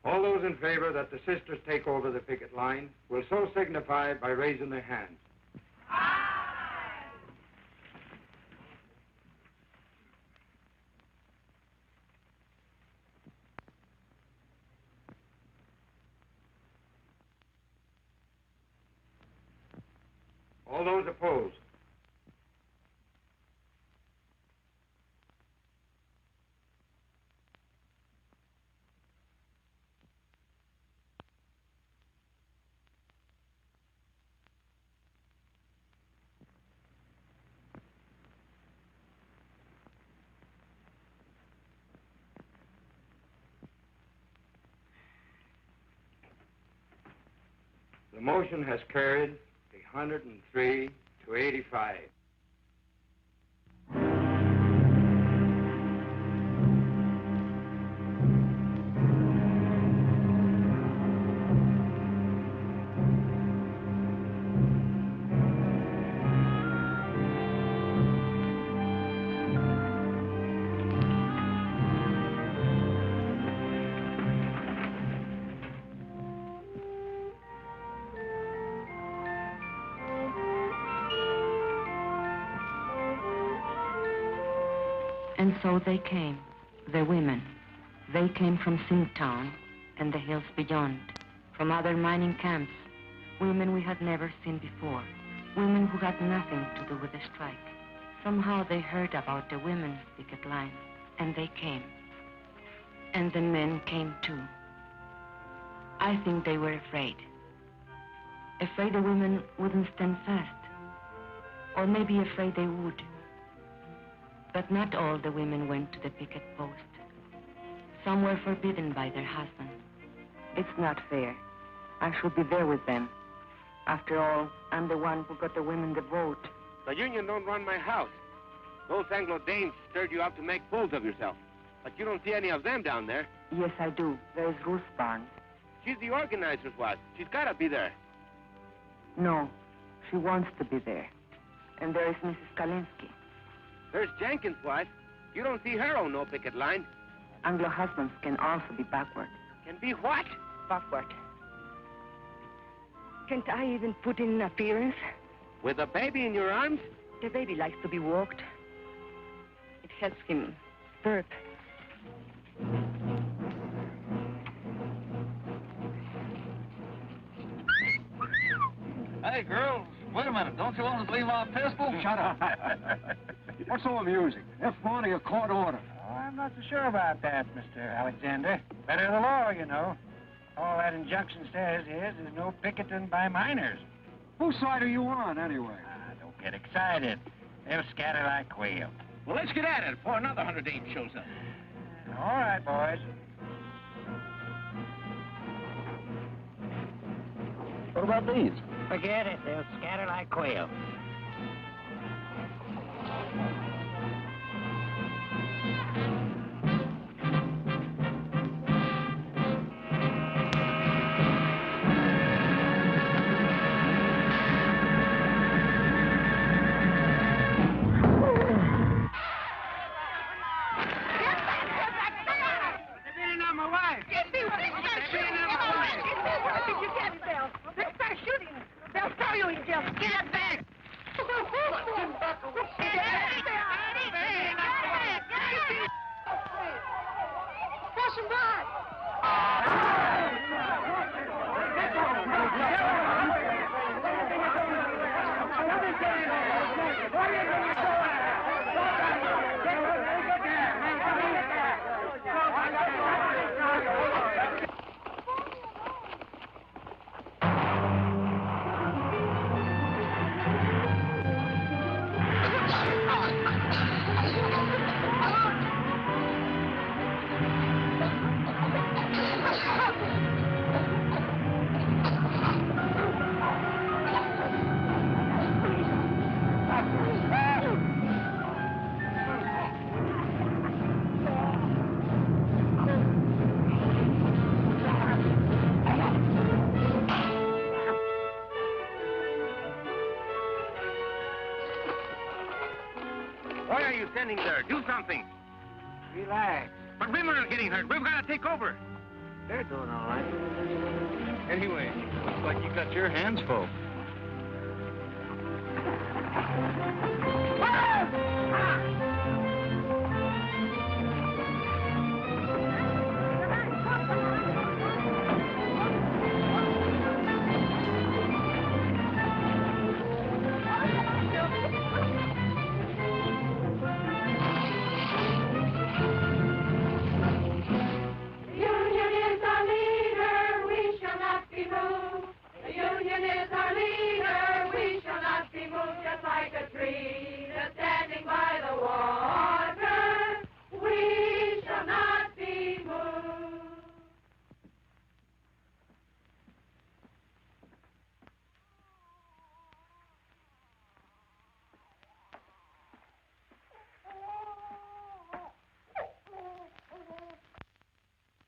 All those in favor that the sisters take over the picket line will so signify by raising their hands. All those opposed? The motion has carried 103 to 85. And so they came, the women. They came from Singtown and the hills beyond, from other mining camps, women we had never seen before, women who had nothing to do with the strike. Somehow they heard about the women's picket line, and they came. And the men came too. I think they were afraid. Afraid the women wouldn't stand fast, or maybe afraid they would. But not all the women went to the picket post. Some were forbidden by their husbands. It's not fair. I should be there with them. After all, I'm the one who got the women the vote. The union don't run my house. Those Anglo-Danes stirred you up to make fools of yourself. But you don't see any of them down there. Yes, I do. There's Ruth Barnes. She's the organizer's wife. She's got to be there. No, she wants to be there. And there is Mrs. Kalinsky. There's Jenkins' wife. You don't see her on no picket line. Anglo husbands can also be backward. Can be what? Backward. Can't I even put in an appearance? With a baby in your arms? The baby likes to be walked. It helps him burp. Hey, girls, wait a minute. Don't you want to leave our pistol? Shut up. What's so amusing? That's wanting a court order. Oh, I'm not so sure about that, Mr. Alexander. Better the law, you know. All that injunction says is there's no picketing by miners. Whose side are you on, anyway? Don't get excited. They'll scatter like quail. Well, let's get at it before another 100 Danes shows up. All right, boys. What about these? Forget it. They'll scatter like quail. standing there? Do something. Relax. But women are getting hurt. We've got to take over. They're doing all right. Anyway, looks like you got your hands full.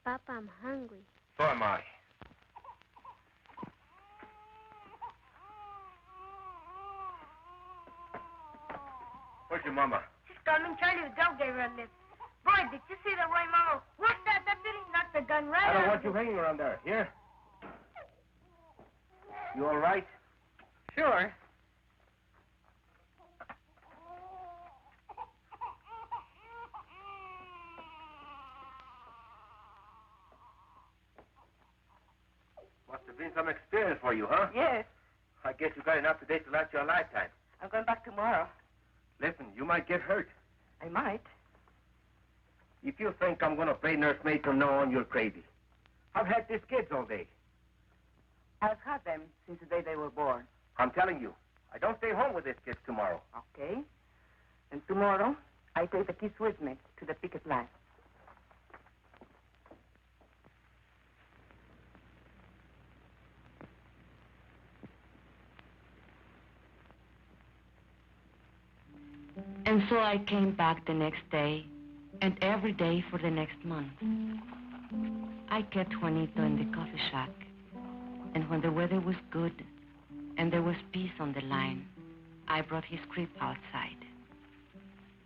Papa, I'm hungry. So am I. Where's your mama? She's coming. Charlie the dog gave her a lift. Boy, did you see the way Mama whooped that deputy? Knocked the gun right I don't out want of you him. hanging around there. Here? You all right? Sure. Must have been some experience for you, huh? Yes. I guess you got enough today to last you a lifetime. I'm going back tomorrow. Listen, you might get hurt. I might. If you think I'm going to play nursemaid from now on, you're crazy. I've had these kids all day. I've had them since the day they were born. I'm telling you, I don't stay home with these kids tomorrow. Okay. And tomorrow, I take the kids with me to the picket line. And so I came back the next day, and every day for the next month. I kept Juanito in the coffee shack, and when the weather was good and there was peace on the line, I brought his crib outside.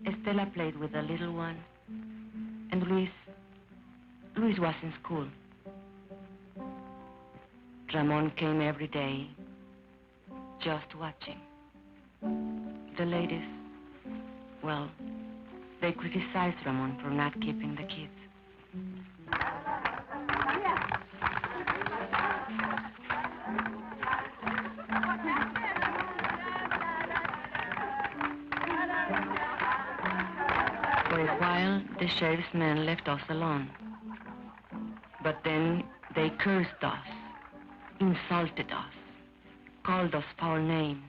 Estela played with the little one, and Luis was in school. Ramon came every day, just watching. The ladies, well, they criticized Ramon for not keeping the kids. For a while, the sheriff's men left us alone. But then they cursed us, insulted us, called us foul names.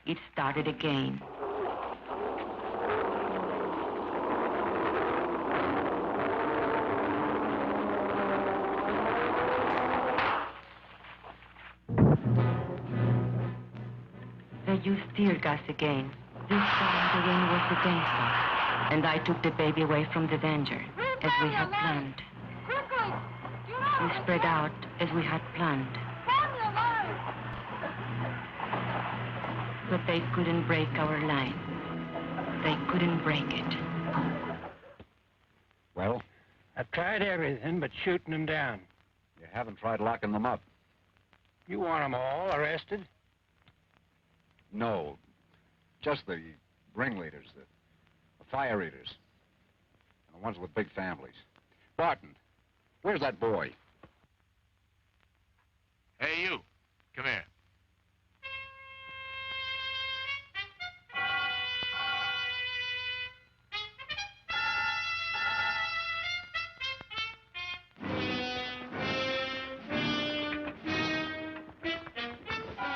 It started again. They used tear gas again. This time the rain was against us, and I took the baby away from the danger, as we had planned. We spread out as we had planned. But they couldn't break our line. They couldn't break it. Well? I've tried everything but shooting them down. You haven't tried locking them up? You want them all arrested? No. Just the ringleaders, the fire eaters, and the ones with big families. Barton, where's that boy? Hey, you. Come here.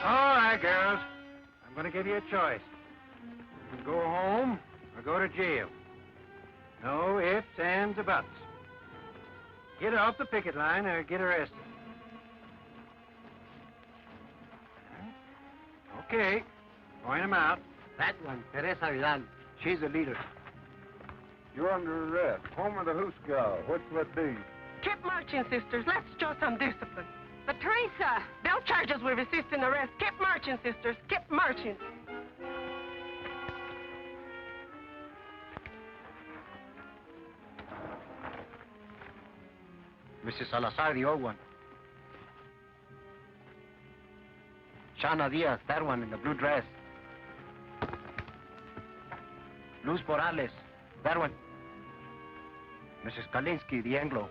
All right, girls. I'm going to give you a choice. You can go home or go to jail. No ifs, ands, or buts. Get off the picket line or get arrested. Okay. Point them out. That one, Teresa Vidal. She's the leader. You're under arrest. Home of the Huac. What's that be? Keep marching, sisters. Let's show some discipline. But Teresa, they'll charge us with resisting arrest. Keep marching, sisters. Keep marching. Mrs. Salazar, the old one. Shana Diaz, that one in the blue dress. Luz Morales, that one. Mrs. Kalinsky, the Anglo.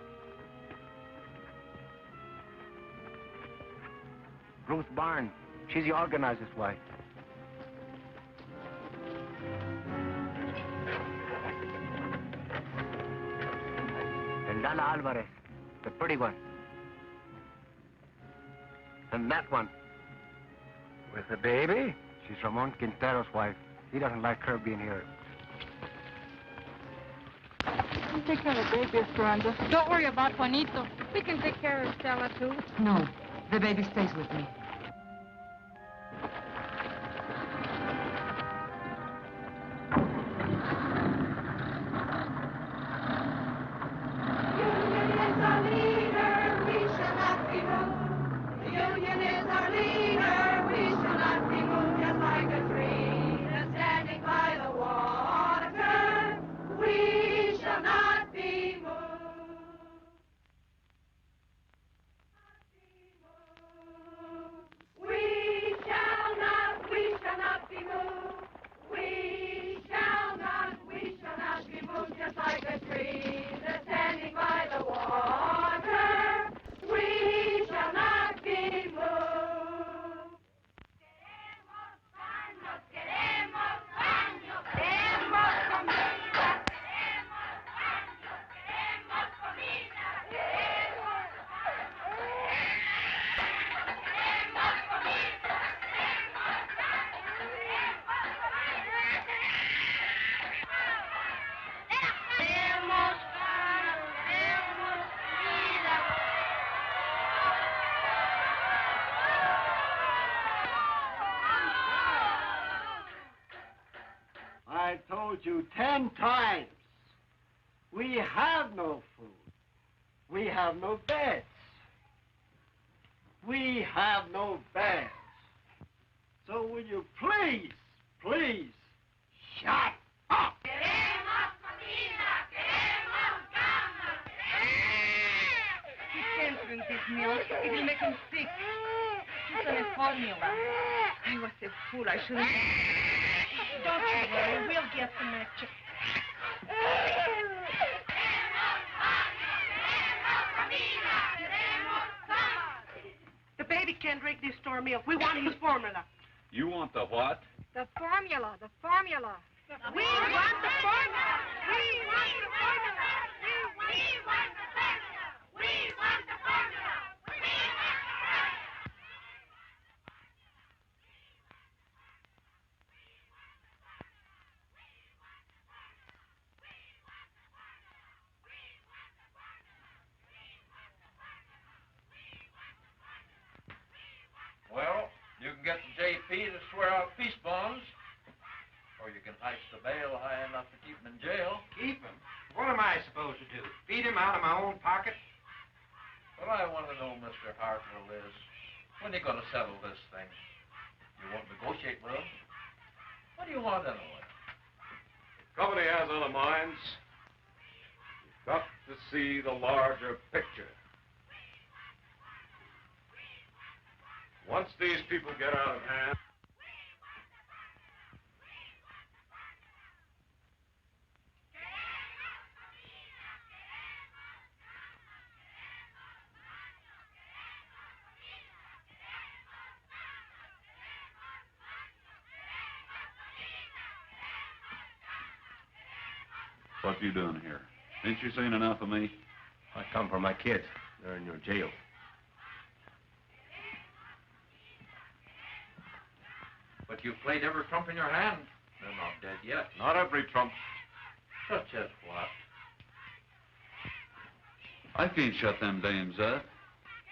Ruth Barn, she's the organizer's wife. And Lala Alvarez, the pretty one. And that one, with the baby, she's Ramon Quintero's wife. He doesn't like her being here. You take care of the baby, Esperanza. Don't worry about Juanito. We can take care of Stella, too. No, the baby stays with me. I told you 10 times. We have no food. We have no beds. We have no beds. So will you please, please, shut up? He can't drink this milk. It will make him sick. It's a formula. I was a fool. I shouldn't have... Don't you worry. We'll get some extra. The baby can't drink this store milk. We want his formula. You want the what? The formula, the formula. We want the formula. We want the formula. We want the formula. We want the formula. Well, you can get the JP to swear out peace bonds, or you can heist the bail high enough to keep him in jail. Keep him? What am I supposed to do? Feed him out of my own pocket? What I want to know, Mr. Hartwell, is when are you going to settle this thing? You won't negotiate with him? What do you want anyway? The company has other minds. You've got to see the larger picture. Once these people get out of hand... What you doing here? Ain't you seen enough of me? I come for my kids. They're in your jail. But you've played every trump in your hand. They're not dead yet. Not every trump. Such as what? I can't shut them dames up.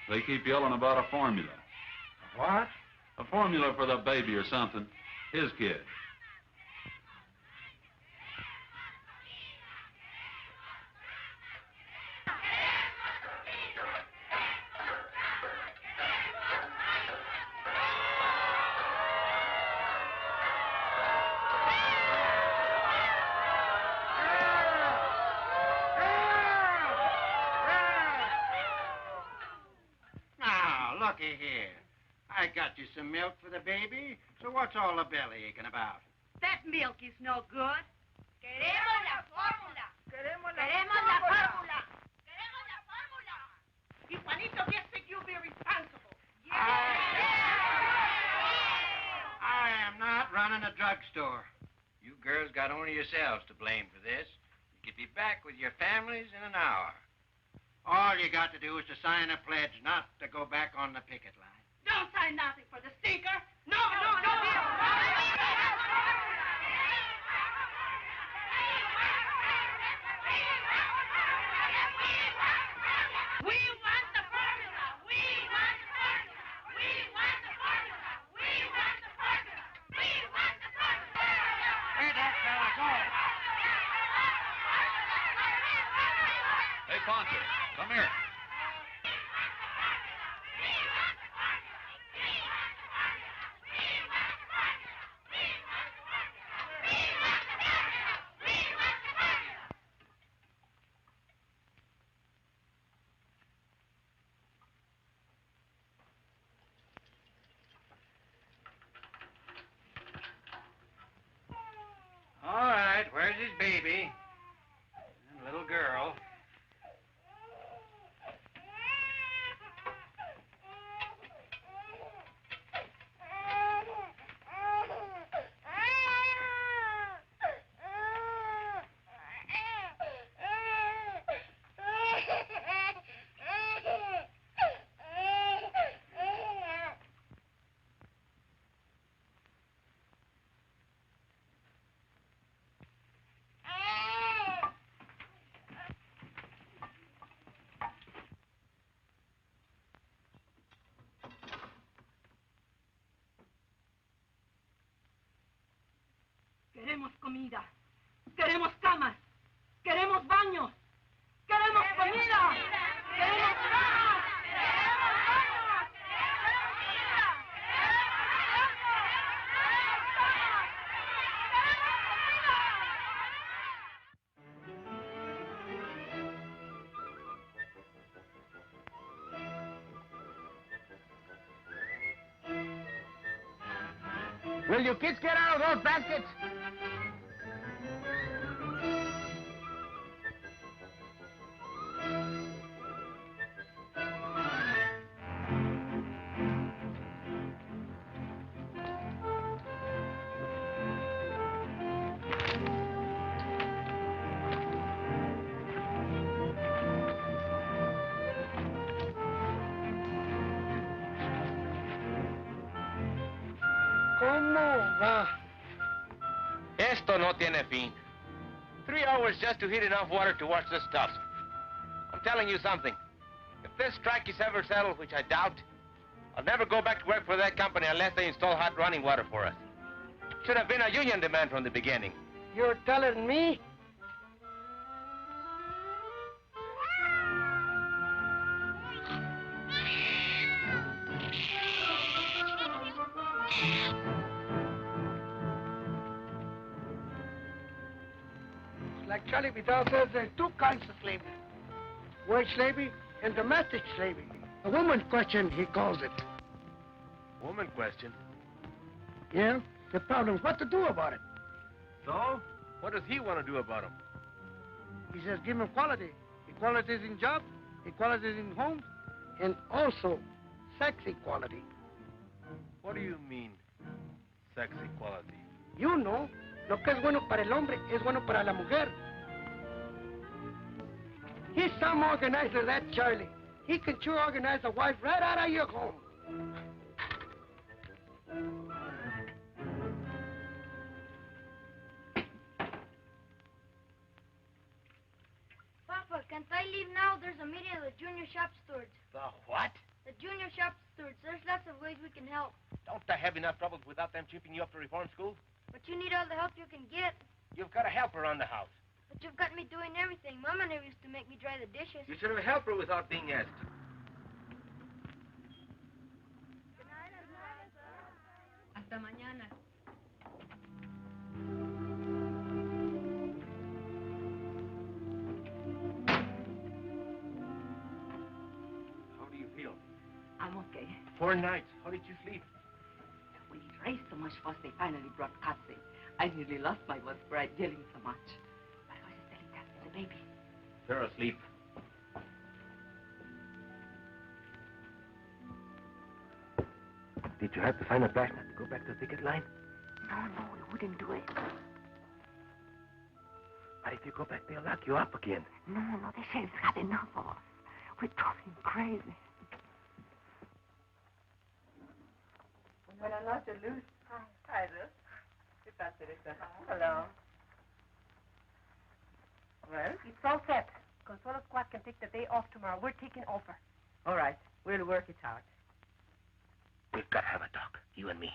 They keep yelling about a formula. What? A formula for the baby or something. His kid. Now, looky here. I got you some milk for the baby, so what's all the belly aching about? That milk is no good. Queremos la fórmula. Queremos la fórmula. Queremos la fórmula. Y Juanito gets that you'll be responsible. I am not running a drugstore. You girls got only yourselves to blame for this. You could be back with your families in an hour. All you got to do is to sign a pledge not to go back on the picket line. Don't sign nothing for the stinker. No. We want the formula. We want the formula. We want the formula. We want the formula. We want the formula. Where'd that fella go? Hey, Poncho, come here. All right, where's his baby? And little girl. Queremos comida. Queremos camas. Queremos baños. Queremos comida. Queremos camas. Queremos baños. Queremos comida. Will you kids get out of those baskets? ¿Cómo va? Esto no tiene fin. 3 hours just to heat enough water to wash this stuff. I'm telling you something. If this strike is ever settled, which I doubt, I'll never go back to work for that company unless they install hot running water for us. Should have been a union demand from the beginning. You're telling me? Like Charlie Vidal says, there's two kinds of slavery. Wage slavery and domestic slavery. A woman question, he calls it. Woman question. Yeah? The problem is what to do about it. So? What does he want to do about them? He says give them equality. Equality is in jobs, equality is in homes, and also sex equality. What do you mean, sex equality? You know, lo que es bueno para el hombre es bueno para la mujer. He's some organizer, that Charlie. He can sure organize a wife right out of your home. Papa, can't I leave now? There's a meeting of the junior shop stewards. The what? The junior shop stewards. There's lots of ways we can help. Don't I have enough troubles without them chipping you up to reform school? But you need all the help you can get. You've got a helper around the house. But you've got me doing everything. Mama never used to make me dry the dishes. You should have a helper without being asked. Hasta mañana. How do you feel? I'm okay. 4 nights. How did you sleep? We raised so much fuss, they finally brought Katze. I nearly lost my voice for yelling so much. But where's Estelita and the baby? They're asleep. Did you have to sign a flashlight to go back to the ticket line? No, we wouldn't do it. But if you go back, they'll lock you up again. No, the sheriff's had enough of us. We drove him crazy. Buenas noches, Luz. Hi, Luz. ¿Qué tal, Teresa? Hello. Well? It's all set. Consuelo Squad can take the day off tomorrow. We're taking over. All right. We'll work it out. We've got to have a talk, you and me.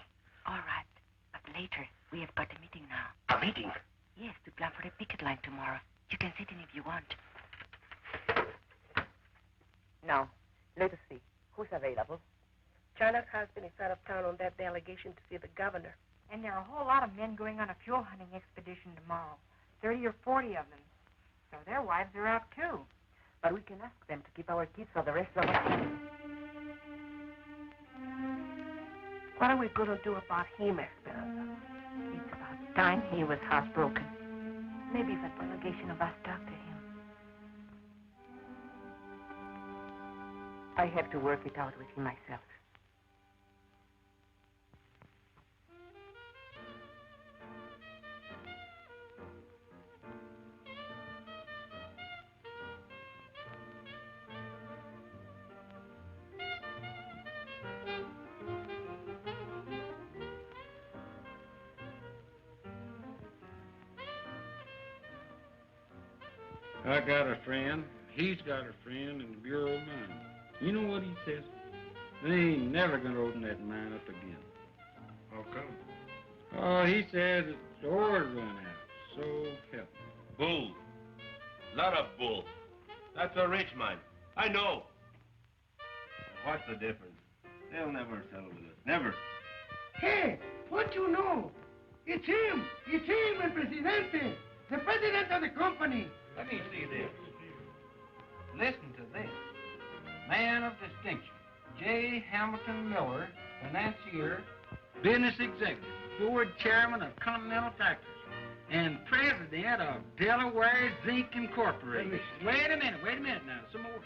All right. But later, we have got a meeting now. A meeting? Yes, to plan for the picket line tomorrow. You can sit in if you want. Now, let us see. Who's available? China's husband is out of town on that delegation to see the governor. And there are a whole lot of men going on a fuel hunting expedition tomorrow. 30 or 40 of them. So their wives are out, too. But we can ask them to keep our kids for the rest of us. What are we going to do about him, Esperanza? It's about time he was housebroken. Maybe the delegation of us talk to him. I have to work it out with him myself. I got a friend. He's got a friend in the Bureau of Mines. You know what he says? They ain't never gonna open that mine up again. How come? Oh, he said the ore run out. So help me. Bull. Lot of bull. That's a rich mine. I know. What's the difference? They'll never settle with us. Never. Hey, what you know? It's him, El Presidente, the president of the company. Let me see this. Listen to this. Man of distinction, J. Hamilton Miller, financier, business executive, board chairman of Continental Factories, and president of Delaware Zinc Incorporated. Wait a minute now, some more.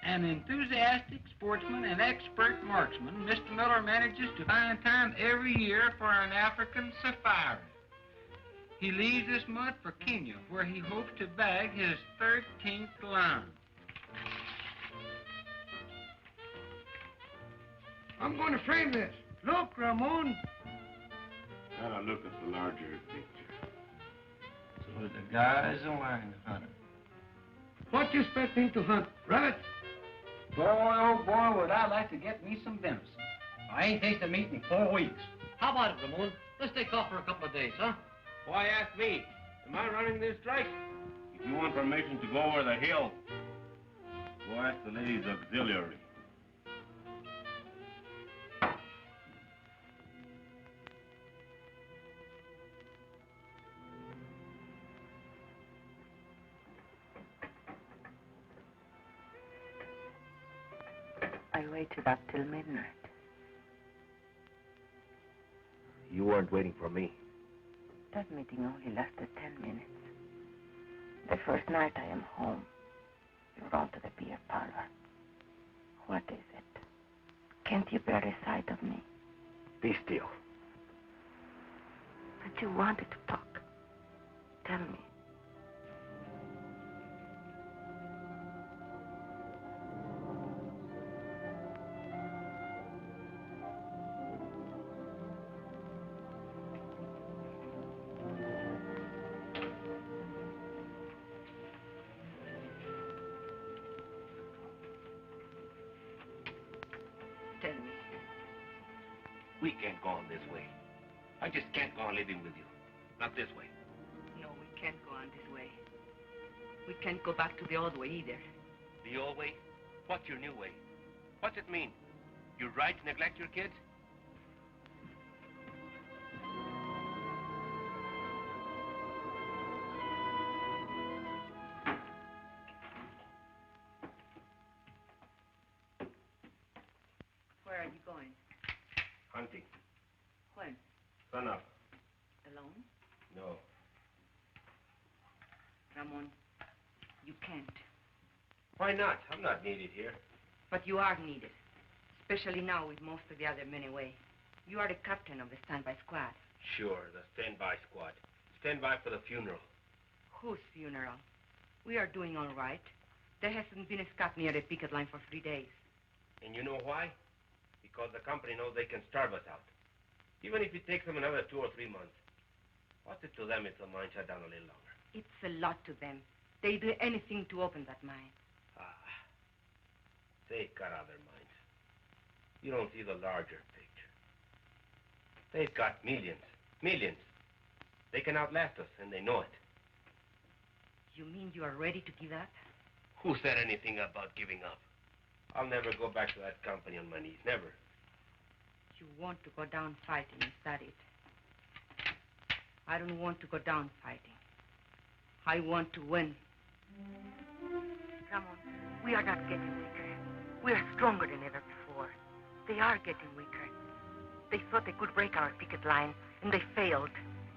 An enthusiastic sportsman and expert marksman, Mr. Miller manages to find time every year for an African safari. He leaves this month for Kenya, where he hopes to bag his 13th lion. I'm going to frame this. Look, Ramon. Gotta look at the larger picture. So the guy's a lion hunter. What you expect him to hunt? Rabbits? Boy, oh boy, would I like to get me some venison. I ain't tasted meat in 4 weeks. How about it, Ramon? Let's take off for a couple of days, huh? Why ask me? Am I running this strike? If you want permission to go over the hill, go ask the ladies auxiliary. I waited up till midnight. You weren't waiting for me. That meeting only lasted 10 minutes. The first night I am home, you're gone to the beer parlor. What is it? Can't you bear the sight of me? Be still. But you wanted to talk. Tell me. Tell me. We can't go on this way. I just can't go on living with you. Not this way. No, we can't go on this way. We can't go back to the old way either. The old way? What's your new way? What's it mean? You're right to neglect your kids? Where are you going? Hunting. When? Sun up. Alone? No. Ramon, you can't. Why not? I'm not needed here. But you are needed. Especially now with most of the other men away. You are the captain of the standby squad. Sure, the standby squad. Standby for the funeral. Whose funeral? We are doing all right. There hasn't been a scat near the picket line for 3 days. And you know why? Because the company knows they can starve us out. Even if it takes them another 2 or 3 months. What's it to them if the mine shut down a little longer? It's a lot to them. They do anything to open that mine. They've got other minds. You don't see the larger picture. They've got millions. Millions. They can outlast us, and they know it. You mean you are ready to give up? Who said anything about giving up? I'll never go back to that company on my knees. Never. You want to go down fighting, is that it? I don't want to go down fighting. I want to win. Ramon, we are not getting weaker. We are stronger than ever before. They are getting weaker. They thought they could break our picket line, and they failed.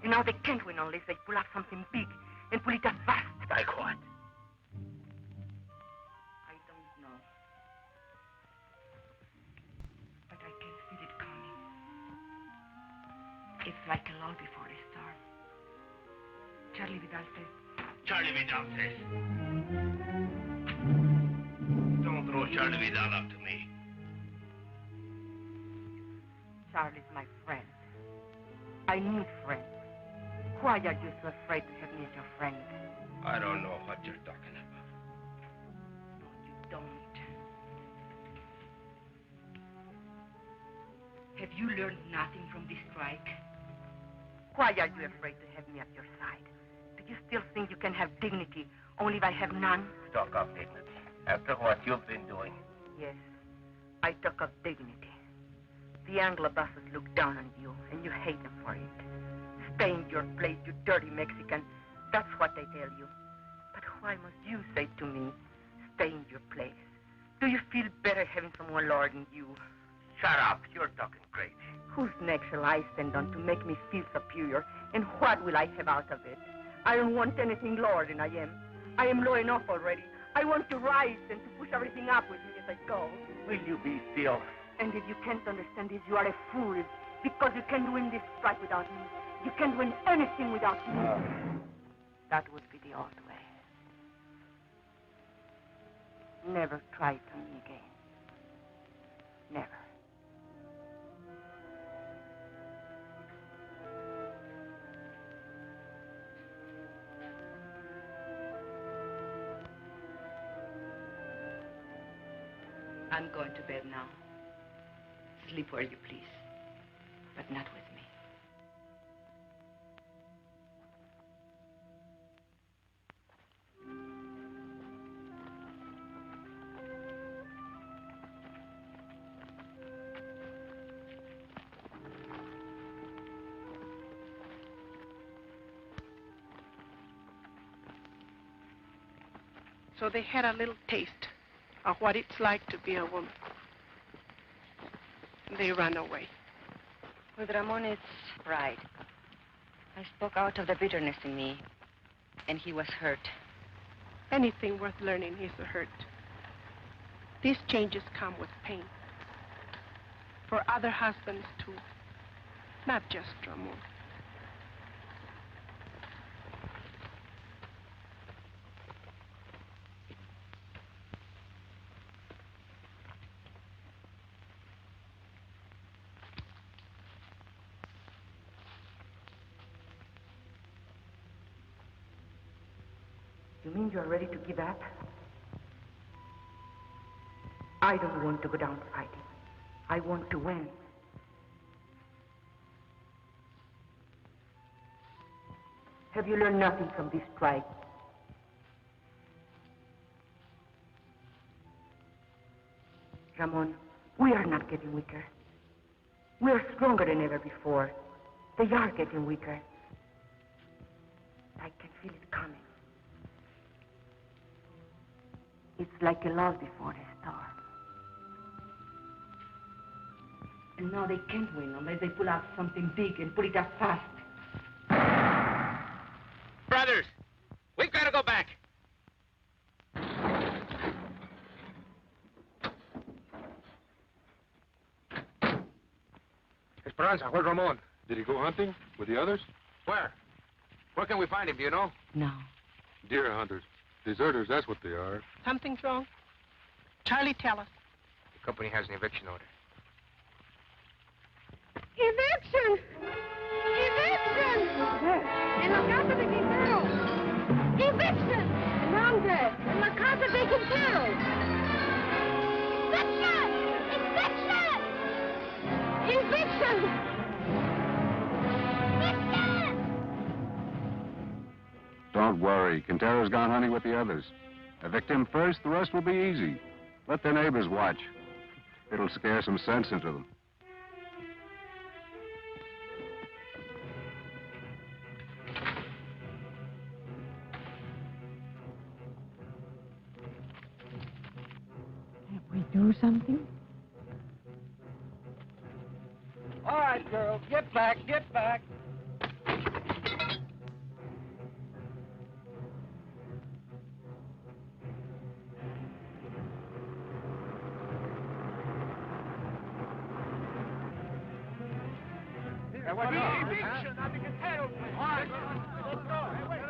And now they can't win unless they pull up something big and pull it up fast. Like what? I don't know. But I can feel it coming. It's like a lull before a storm. Charlie Vidal says. Charlie Vidal says. Don't throw Charlie Vidal up to me. Charlie's my friend. I need friends. Why are you so afraid to have me as your friend? I don't know what you're talking about. No, you don't. Have you learned nothing from this strike? Why are you afraid to have me at your side? Do you still think you can have dignity only if I have none? Talk of dignity. After what you've been doing. Yes, I talk of dignity. The Anglo bosses look down on you, and you hate them for it. Stay in your place, you dirty Mexican. That's what they tell you. But why must you say to me, stay in your place? Do you feel better having someone lording you? Shut up. You're talking crazy. Whose neck shall I stand on to make me feel superior? And what will I have out of it? I don't want anything lower than I am. I am low enough already. I want to rise and to push everything up with me as I go. Will you be still? And if you can't understand this, you are a fool. Because you can't win this strike without me. You can't win anything without me. That would be the old way. Never try it on me again. Never. I'm going to bed now. Sleep where you please, but not with me. So they had a little taste of what it's like to be a woman. They ran away. With Ramon, it's pride. I spoke out of the bitterness in me, and he was hurt. Anything worth learning is a hurt. These changes come with pain. For other husbands, too. Not just Ramon. You mean you're ready to give up? I don't want to go down fighting. I want to win. Have you learned nothing from this strike? Ramon, we are not getting weaker. We are stronger than ever before. They are getting weaker. I can feel it coming. It's like a lull before a storm. And now they can't win unless they pull out something big and put it up fast. Brothers, we've got to go back. Esperanza, where's Ramon? Did he go hunting with the others? Where? Where can we find him, do you know? No. Deer hunters. Deserters, that's what they are. Something's wrong. Charlie, tell us. The company has an eviction order. ¡Eviction! ¡Eviction! En la casa de Quintero. ¡Eviction! ¿Dónde? En la casa de Quintero. ¡Eviction! ¡Eviction! ¡Eviction! Don't worry. Quintero's gone hunting with the others. Evict him first, the rest will be easy. Let their neighbors watch. It'll scare some sense into them. Have we do something? All right, girls, get back, get back. Eviction of the Quintero place. All right, let's go. Hey, wait.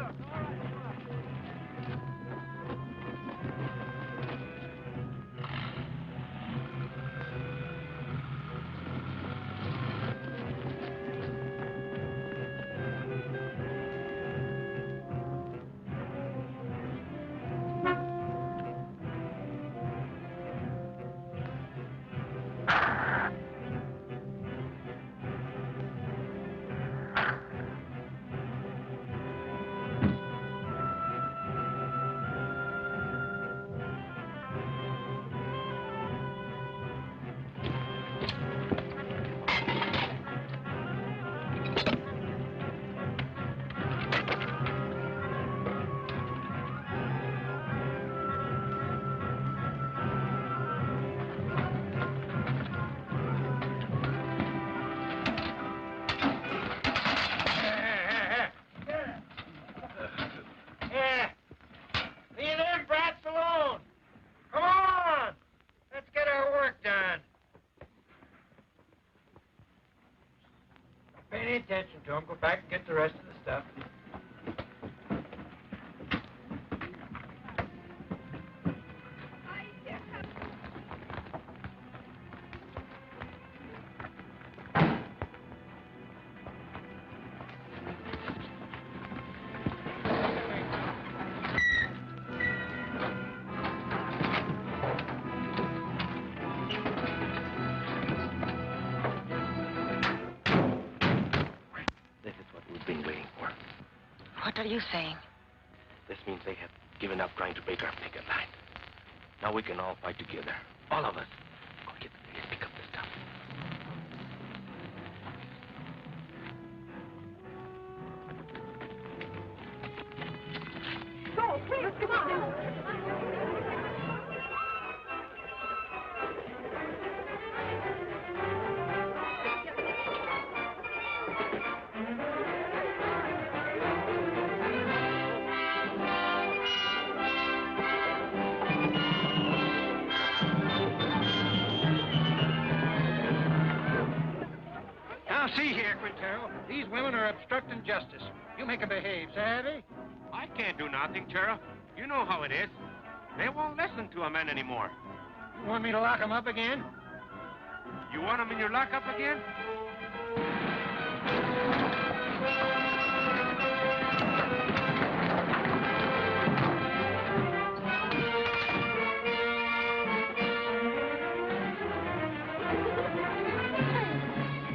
Pay attention to him. Go back and get the rest of the stuff. What are you saying? This means they have given up trying to break our picket line. Now we can all fight together. All of us. Go get the police, pick up the stuff. Go, please, come on. Now, see here, Quintero. These women are obstructing justice. You make them behave, savvy? I can't do nothing, Sheriff. You know how it is. They won't listen to a man anymore. You want me to lock them up again? You want them in your lockup again?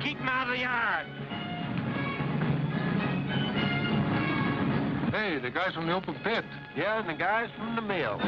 Keep them out of the yard. Hey, the guys from the open pit. Yeah, and the guys from the mill.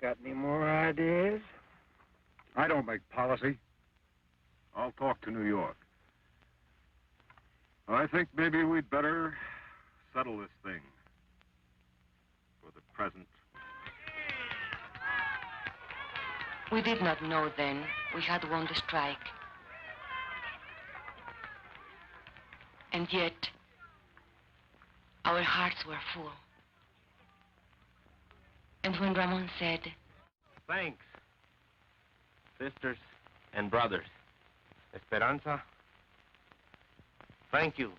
Got any more ideas? I don't make policy. I'll talk to New York. I think maybe we'd better settle this thing for the present. We did not know then we had won the strike. And yet, our hearts were full. And when Ramon said, Thanks, sisters and brothers. Esperanza, thank you.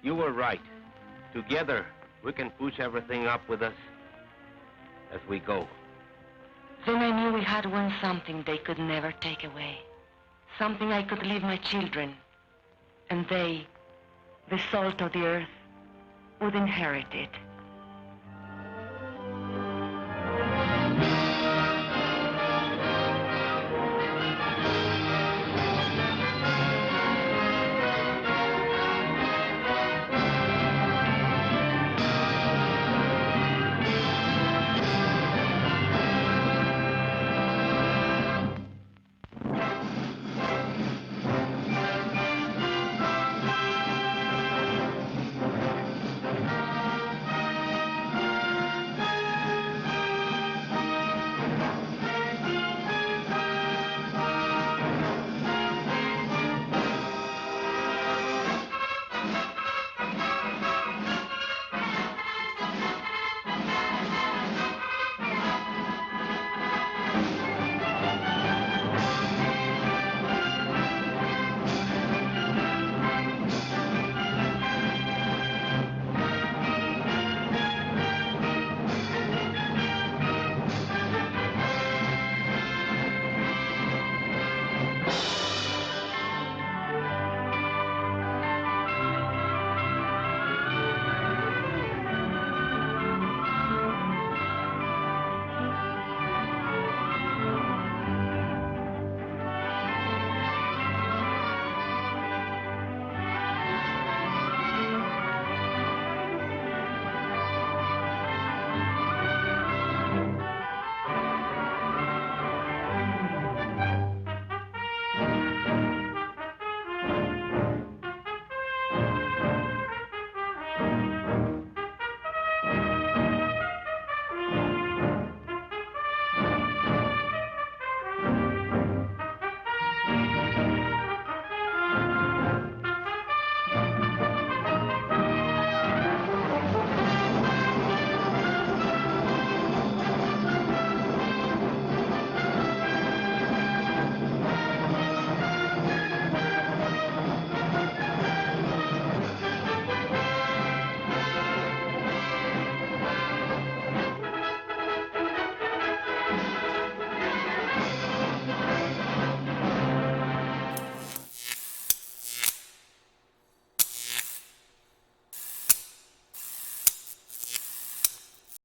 You were right. Together, we can push everything up with us as we go. then I knew we had won something they could never take away. Something I could leave my children, and they, the salt of the earth, would inherit it.